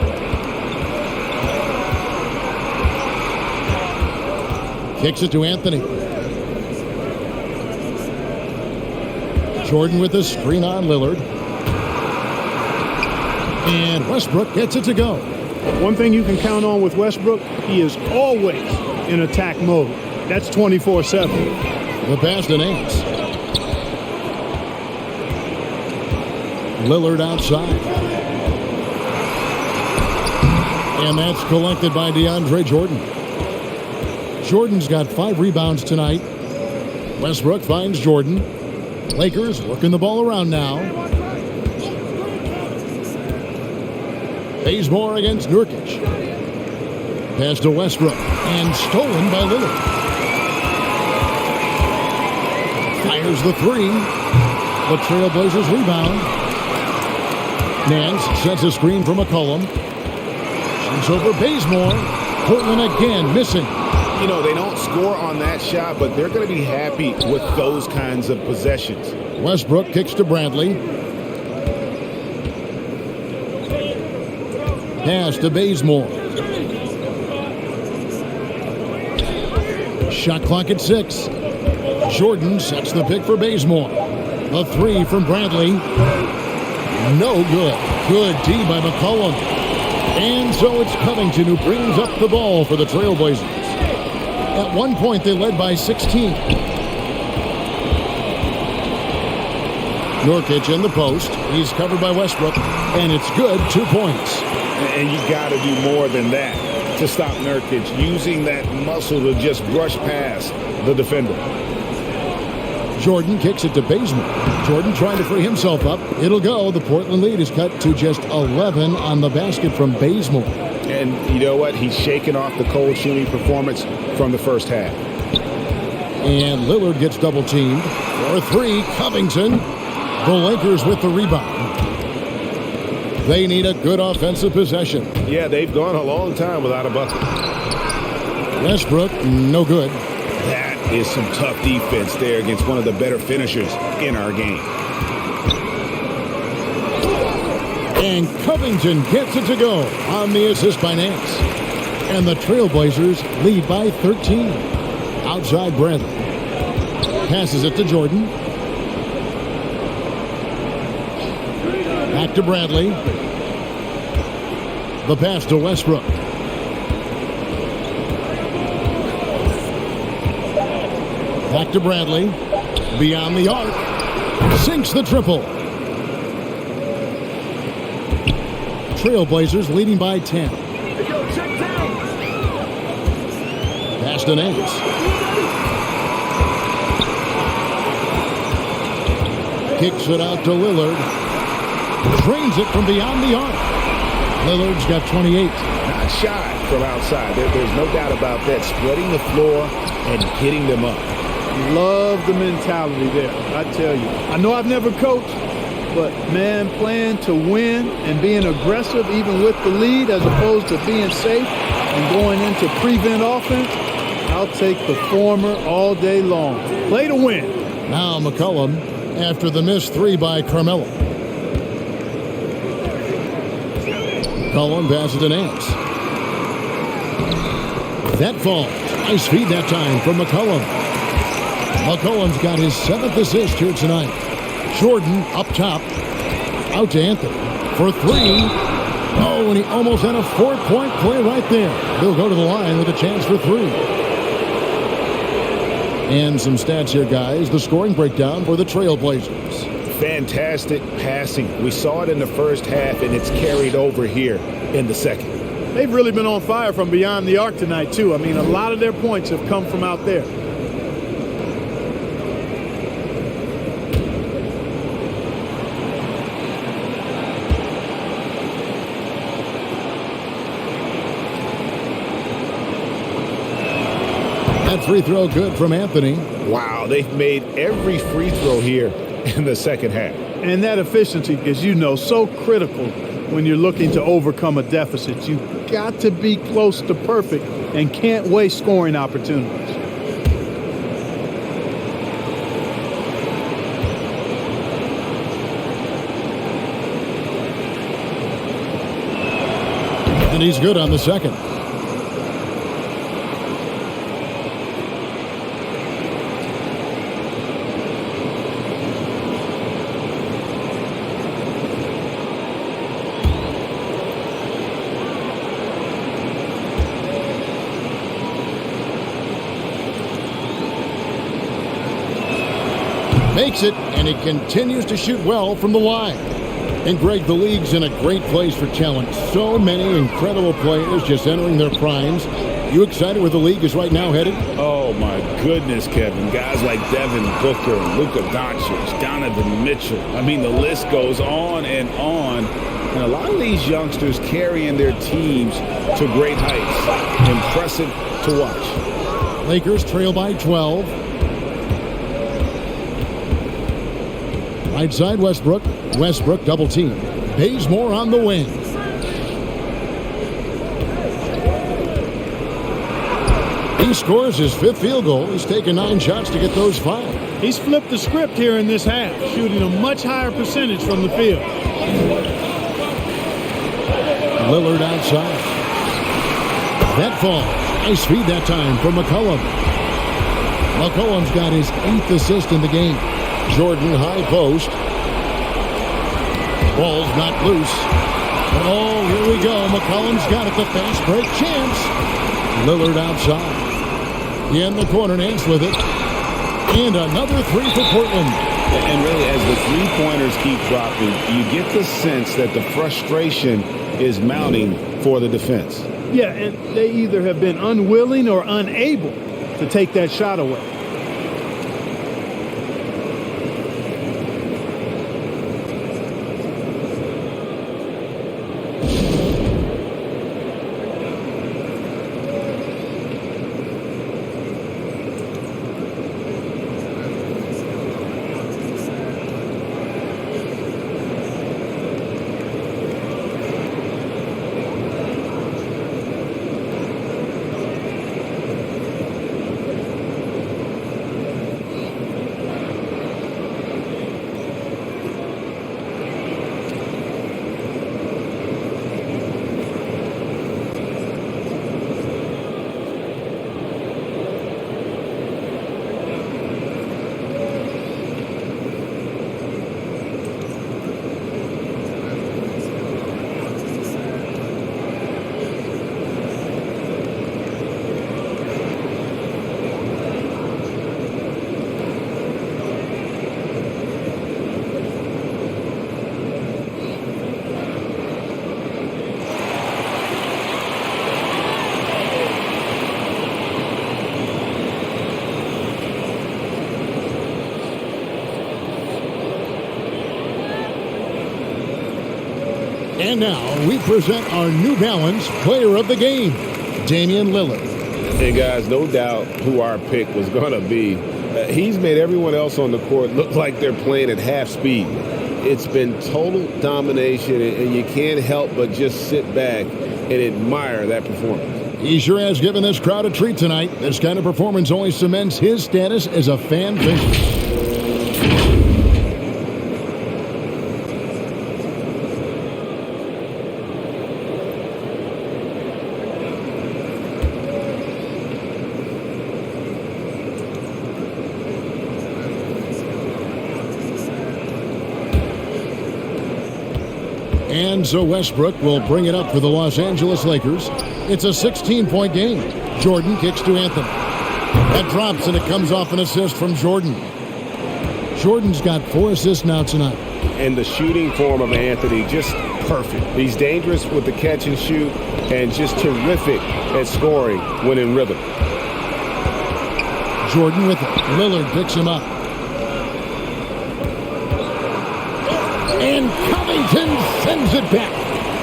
Kicks it to Anthony. Jordan with the screen on Lillard. And Westbrook gets it to go. One thing you can count on with Westbrook, he is always in attack mode. That's 24/7. The pass to Nance. Lillard outside. And that's collected by DeAndre Jordan. Jordan's got 5 rebounds tonight. Westbrook finds Jordan. Lakers working the ball around now. Bazemore against Nurkic. Pass to Westbrook. And stolen by Lillard. Fires the 3. The Trailblazers rebound. Nance sets a screen for McCollum. Shoots over Bazemore. Portland again missing. You know, they don't score on that shot, but they're going to be happy with those kinds of possessions. Westbrook kicks to Bradley. Pass to Bazemore. Shot clock at 6. Jordan sets the pick for Bazemore. A 3 from Bradley. No good. Good D by McCollum. And so it's Covington who brings up the ball for the Trailblazers. At one point, they led by 16. Nurkic in the post. He's covered by Westbrook. And it's good. 2 points. And you got to do more than that. to stop Nurkic, using that muscle to just brush past the defender. Jordan kicks it to Bazemore. Jordan trying to free himself up. It'll go. The Portland lead is cut to just 11 on the basket from Bazemore. And you know what? He's shaking off the cold shooting performance from the first half. And Lillard gets double teamed. For three, Covington. The Lakers with the rebound. They need a good offensive possession. Yeah, they've gone a long time without a bucket. Westbrook, no good. That is some tough defense there against one of the better finishers in our game. And Covington gets it to go on the assist by Nance. And the Trailblazers lead by 13. Outside Bradley. Passes it to Jordan. Back to Bradley. The pass to Westbrook. Back to Bradley. Beyond the arc. Sinks the triple. Trailblazers leading by 10. Pass to Nance. Kicks it out to Lillard. Drains it from beyond the arc. Lillard's got 28. Not shy from outside. There's no doubt about that. Spreading the floor and getting them up. Love the mentality there, I tell you. I know I've never coached, but, man, playing to win and being aggressive even with the lead as opposed to being safe and going into prevent offense, I'll take the former all day long. Play to win. Now McCollum after the missed three by Carmelo. McCollum passes to Nance. That falls. Nice feed that time from McCollum. McCollum's got his 7th assist here tonight. Jordan up top. Out to Anthony for three. Oh, and he almost had a 4-point play right there. He'll go to the line with a chance for three. And some stats here, guys. The scoring breakdown for the Trailblazers. Fantastic passing. We saw it in the first half, and it's carried over here in the second. They've really been on fire from beyond the arc tonight, too. I mean, a lot of their points have come from out there. That free throw good from Anthony. Wow, they've made every free throw here in the second half. And that efficiency is, you know, so critical when you're looking to overcome a deficit. You've got to be close to perfect and can't waste scoring opportunities. And he's good on the second. Makes it, and he continues to shoot well from the line. And Greg, the league's in a great place for talent. So many incredible players just entering their primes. You excited where the league is right now headed? Oh, my goodness, Kevin. Guys like Devin Booker, Luka Doncic, Donovan Mitchell. I mean, the list goes on and on. And a lot of these youngsters carrying their teams to great heights. Impressive to watch. Lakers trail by 12. Right side, Westbrook. Westbrook double team. Bazemore on the wing. He scores his 5th field goal. He's taken 9 shots to get those 5. He's flipped the script here in this half, shooting a much higher percentage from the field. Lillard outside. That falls. Nice feed that time from McCollum. McCollum's got his 8th assist in the game. Jordan high post. Ball's not loose. Oh, here we go. McCollum's got it. The fast break chance. Lillard outside. In the corner, Nance with it. And another three for Portland. And really, as the three-pointers keep dropping, you get the sense that the frustration is mounting for the defense. Yeah, and they either have been unwilling or unable to take that shot away. And now we present our New Balance Player of the Game, Damian Lillard. And guys, no doubt who our pick was going to be. He's made everyone else on the court look like they're playing at half speed. It's been total domination, and you can't help but just sit back and admire that performance. He sure has given this crowd a treat tonight. This kind of performance only cements his status as a fan favorite. And so Westbrook will bring it up for the Los Angeles Lakers. It's a 16-point game. Jordan kicks to Anthony. That drops, and it comes off an assist from Jordan. Jordan's got 4 assists now tonight. And the shooting form of Anthony, just perfect. He's dangerous with the catch and shoot, and just terrific at scoring when in rhythm. Jordan with it. Lillard picks him up. And Covington sends it back.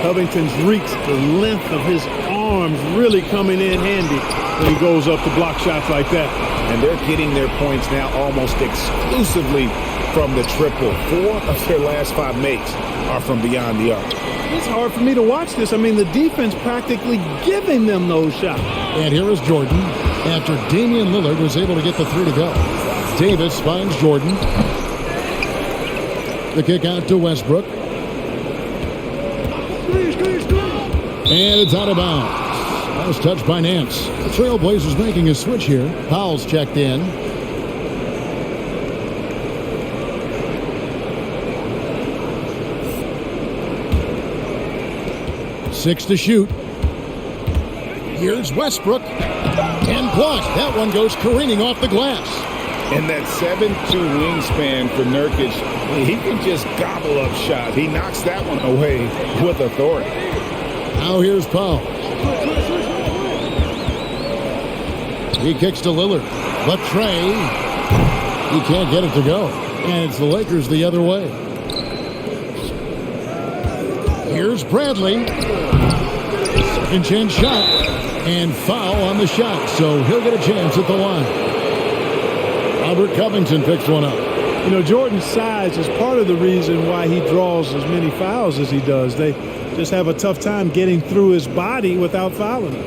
Covington's reach, the length of his arms really coming in handy when he goes up to block shots like that. And they're getting their points now almost exclusively from the triple. 4 of their last 5 makes are from beyond the arc. It's hard for me to watch this. I mean, the defense practically giving them those shots. And here is Jordan after Damian Lillard was able to get the 3 to go. Davis finds Jordan. The kick out to Westbrook. And it's out of bounds. That was touched by Nance. The Trailblazers making a switch here. Powell's checked in. Six to shoot. Here's Westbrook. And blocked. That one goes careening off the glass. And that 7'2" wingspan for Nurkic, he can just gobble up shots. He knocks that one away with authority. Now here's Powell. He kicks to Lillard. But Trey, he can't get it to go. And it's the Lakers the other way. Here's Bradley. Second chance shot. And foul on the shot. So he'll get a chance at the line. Robert Covington picks one up. You know, Jordan's size is part of the reason why he draws as many fouls as he does. They just have a tough time getting through his body without fouling him.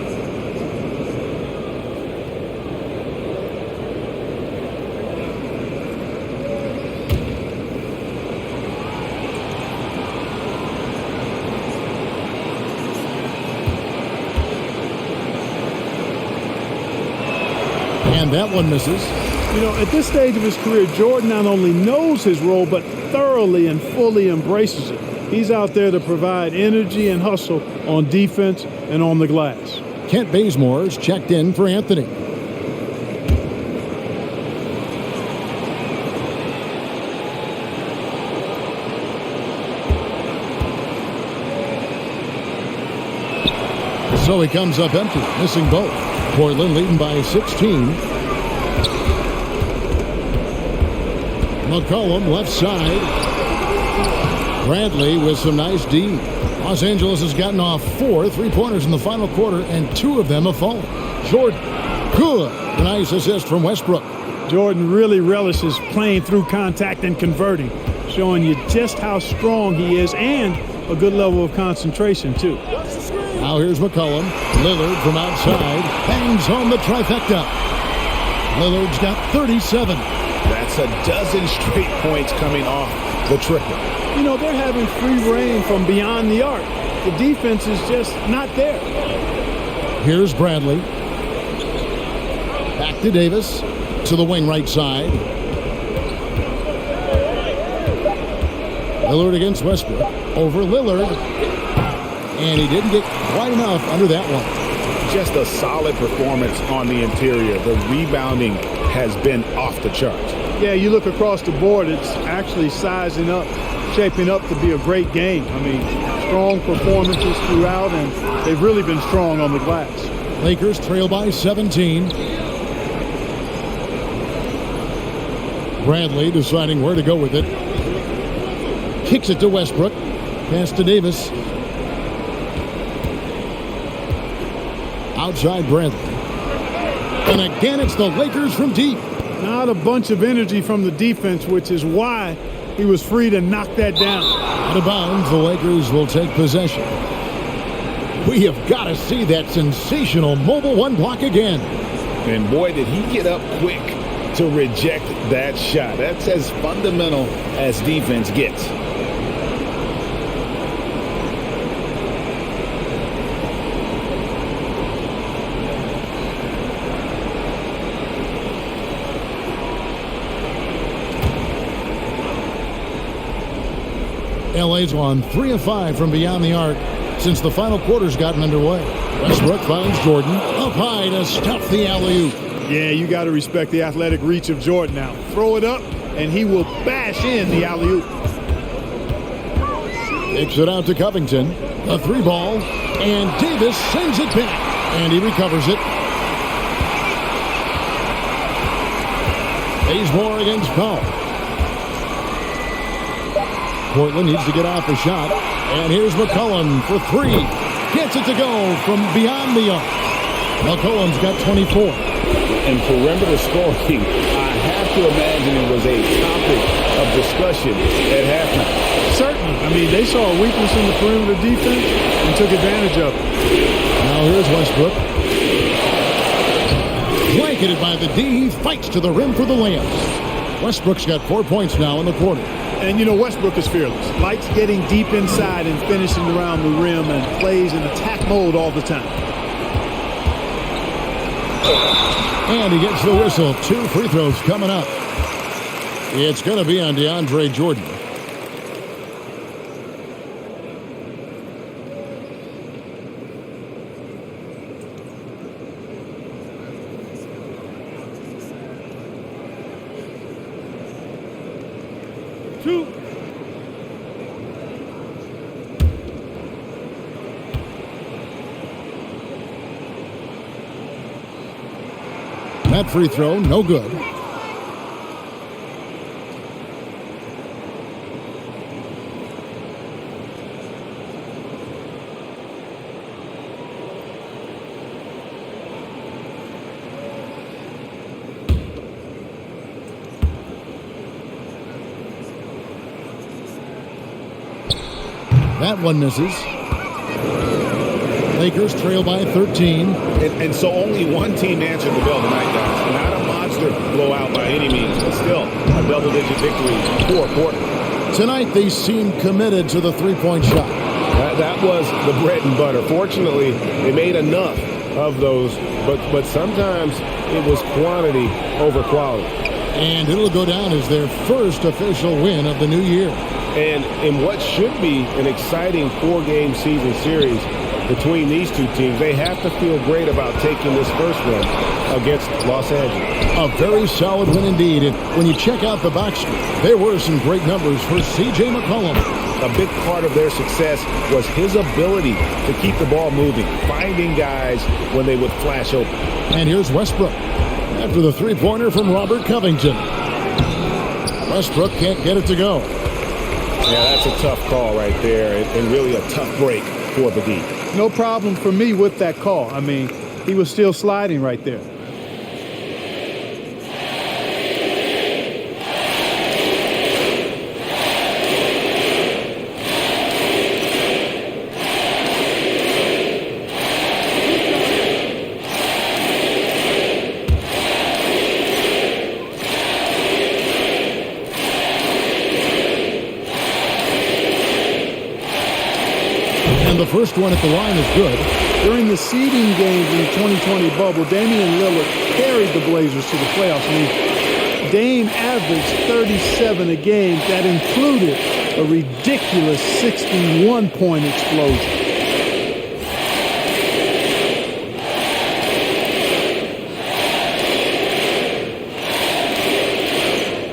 And that one misses. You know, at this stage of his career, Jordan not only knows his role, but thoroughly and fully embraces it. He's out there to provide energy and hustle on defense and on the glass. Kent Bazemore's checked in for Anthony. So he comes up empty, missing both. Portland leading by 16. McCollum left side. Bradley with some nice D. Los Angeles has gotten off 4 3-pointers in the final quarter, and 2 of them have fallen. Jordan, good. Nice assist from Westbrook. Jordan really relishes playing through contact and converting, showing you just how strong he is and a good level of concentration, too. Now here's McCollum. Lillard from outside bangs home the trifecta. Lillard's got 37. That's a dozen straight points coming off the triple. You know, they're having free reign from beyond the arc. The defense is just not there. Here's Bradley. Back to Davis. To the wing right side. Lillard against Westbrook. Over Lillard. And he didn't get quite enough under that one. Just a solid performance on the interior. The rebounding has been off the charts. Yeah, you look across the board, it's actually sizing up, shaping up to be a great game. I mean, strong performances throughout, and they've really been strong on the glass. Lakers trail by 17. Bradley deciding where to go with it. Kicks it to Westbrook. Pass to Davis. Outside Bradley. And again, it's the Lakers from deep. Not a bunch of energy from the defense, which is why he was free to knock that down. Out of bounds, the Lakers will take possession. We have got to see that sensational mobile one block again. And boy, did he get up quick to reject that shot. That's as fundamental as defense gets. LA's on 3 of 5 from beyond the arc since the final quarter's gotten underway. Westbrook finds Jordan up high to stuff the alley-oop. Yeah, you got to respect the athletic reach of Jordan now. Throw it up, and he will bash in the alley-oop. Kicks it out to Covington. A 3-ball, and Davis sends it back, and he recovers it. Bazemore against Powell. Portland needs to get off the shot. And here's McCollum for 3. Gets it to go from beyond the arc. McCollum's got 24. And perimeter scoring, I have to imagine it was a topic of discussion at halftime. Certainly. I mean, they saw a weakness in the perimeter defense and took advantage of it. Now here's Westbrook. Blanketed by the D. He fights to the rim for the layup. Westbrook's got 4 points now in the quarter. And, you know, Westbrook is fearless. Likes getting deep inside and finishing around the rim and plays in attack mode all the time. And he gets the whistle. 2 free throws coming up. It's going to be on DeAndre Jordan. That free throw, no good. That one misses. Lakers trail by 13. And so only one team answered the bell tonight, guys. Not a monster blowout by any means, but still a double-digit victory for Portland. Tonight they seem committed to the three-point shot. That was the bread and butter. Fortunately, they made enough of those, but sometimes it was quantity over quality. And it'll go down as their first official win of the new year. And in what should be an exciting 4-game season series between these two teams, they have to feel great about taking this first one against Los Angeles. A very solid win indeed. And when you check out the box score, there were some great numbers for C.J. McCollum. A big part of their success was his ability to keep the ball moving, finding guys when they would flash open. And here's Westbrook after the three-pointer from Robert Covington. Westbrook can't get it to go. Yeah, that's a tough call right there, and really a tough break for the D. No problem for me with that call. I mean, he was still sliding right there. And the first one at the line is good. During the seeding games in the 2020 bubble, Damian Lillard carried the Blazers to the playoffs. I mean, Dame averaged 37 a game. That included a ridiculous 61-point explosion.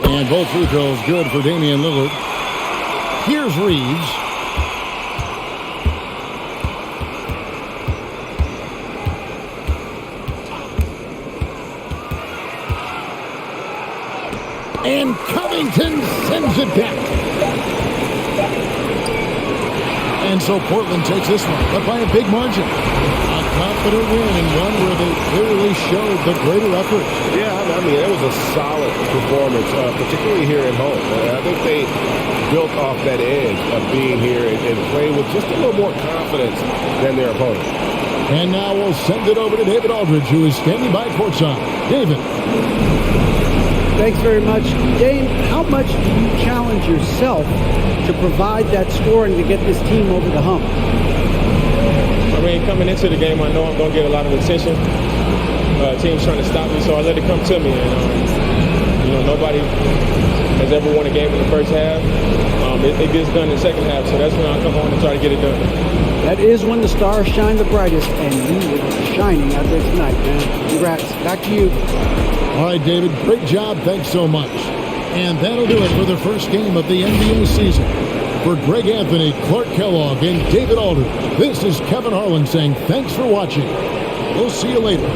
And both free throws good for Damian Lillard. Here's Reeves. And Covington sends it back. And so Portland takes this one, but by a big margin. A confident win and one where they clearly showed the greater effort. Yeah, I mean, it was a solid performance, particularly here at home. I think they built off that edge of being here and playing with just a little more confidence than their opponent. And now we'll send it over to David Aldridge, who is standing by courtside. David. Thanks very much. Dame, how much do you challenge yourself to provide that scoring to get this team over the hump? I mean, coming into the game, I know I'm going to get a lot of attention. Teams trying to stop me, so I let it come to me. And, nobody has ever won a game in the first half. It gets done in the second half, so that's when I come on and try to get it done. That is when the stars shine the brightest, and you were shining out there tonight, man. Congrats. Back to you. All right, David, great job. Thanks so much. And that'll do it for the first game of the NBA season. For Greg Anthony, Clark Kellogg, and David Aldridge, this is Kevin Harlan saying thanks for watching. We'll see you later.